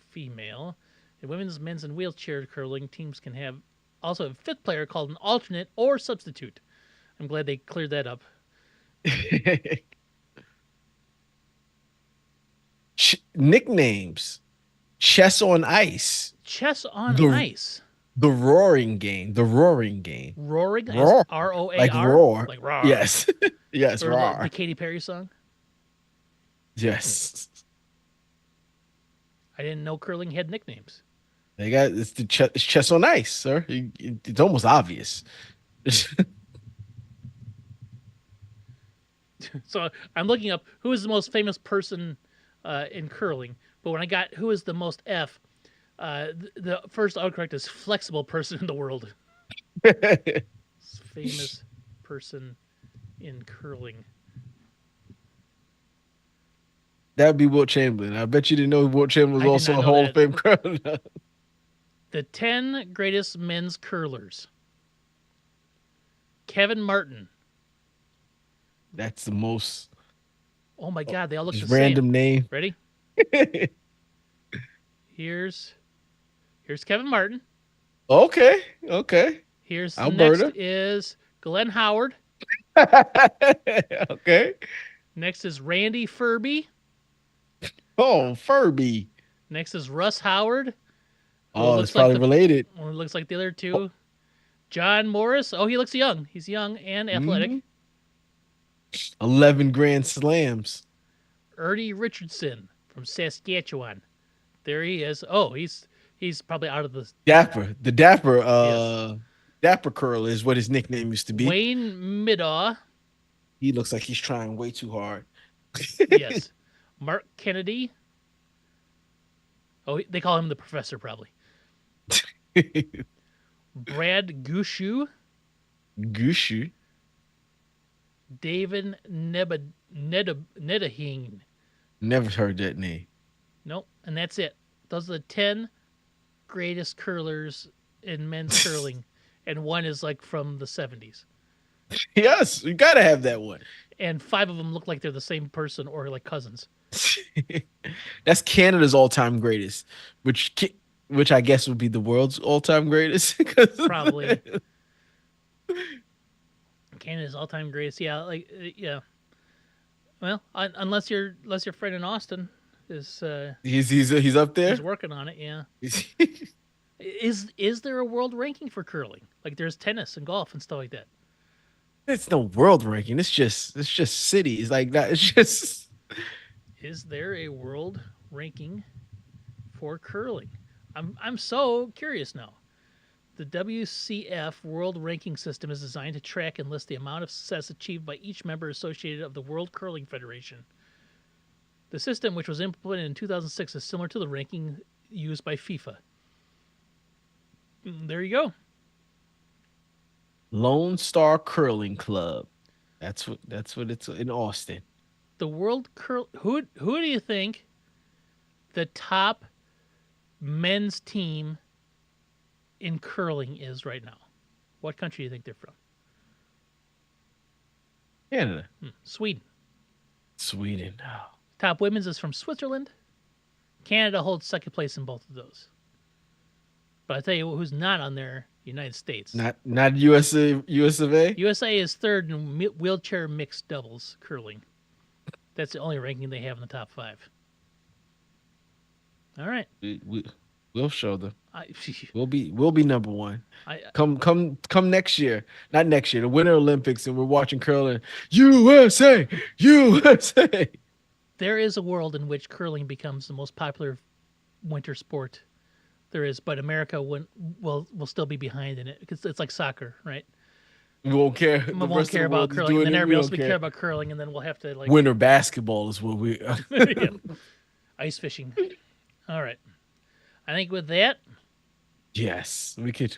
female. In women's, men's, and wheelchair curling, teams can have also a 5th player called an alternate or substitute. I'm glad they cleared that up. Nicknames: Chess on Ice, Chess on the ice. the Roaring Game, the Roaring Game, Roaring is roar, like ROAR, roar. like roar, Yes, yes, or the roar. Katy Perry song. Yes, I didn't know curling had nicknames. they got it's Chess on Ice, sir. It's almost obvious. So I'm looking up who is the most famous person in curling. But when I got who is the most the first autocorrect is flexible person in the world. Famous person in curling. That would be Wilt Chamberlain. I bet you didn't know Wilt Chamberlain I did was not also a know Hall of that. Fame curler. The 10 greatest men's curlers. Kevin Martin. That's the most Oh my God, they all look just the same. random name. Ready? Here's Kevin Martin. Okay, okay. Here's the next Alberta. is Glenn Howard. Okay. Next is Randy Furby. Oh, Furby. Next is Russ Howard. Who Oh, it's probably related. looks like the other two. John Morris. Oh, he looks young. He's young and athletic. Mhm. 11 Grand Slams. Ernie Richardson from Saskatchewan. There he is. Oh, he's probably out of the Dapper. The Dapper, yes. Dapper Curl is what his nickname used to be. Wayne Middaugh. He looks like he's trying way too hard. Yes. Mark Kennedy. Oh, they call him the professor probably. Brad Gushu. Gushu. David Nedahing. Never heard that name. Nope. And that's it. Those are the 10 greatest curlers in men's curling. And one is like from the 70s. Yes, you gotta have that one. And 5 of them look like they're the same person or like cousins. That's Canada's all-time greatest, which I guess would be the world's all-time greatest. Probably. Canada's all-time greatest. Yeah, yeah. Well, unless your friend in Austin is He's up there. he's working on it. Yeah. Is there a world ranking for curling? Like there's tennis and golf and stuff like that. It's no world ranking. It's just cities like that. It's just Is there a world ranking for curling? I'm so curious now. The WCF World Ranking System is designed to track and list the amount of success achieved by each member associated of the World Curling Federation. The system, which was implemented in 2006, is similar to the ranking used by FIFA. There you go. Lone Star Curling Club. That's what it's in Austin. The World Curl. Who do you think the top men's team in curling is right now? What country do you think they're from? Canada. Sweden. Sweden. Oh. Top women's is from Switzerland. Canada holds second place in both of those. But I tell you who's not on there: United States. Not USA US of A. USA is third in wheelchair mixed doubles curling. That's the only ranking they have in the top 5. All right. We'll show them. I, We'll be number one. I, Come next year. Not next year. The Winter Olympics, and we're watching curling. USA, USA. there is a world in which curling becomes the most popular winter sport there is, but America will still be behind in it because it's like soccer, right? We won't care. We won't care about curling, and then everybody else will care about curling, and then we'll have to like winter basketball is what we. yeah. Ice fishing. All right. I think with that, Yes, we could.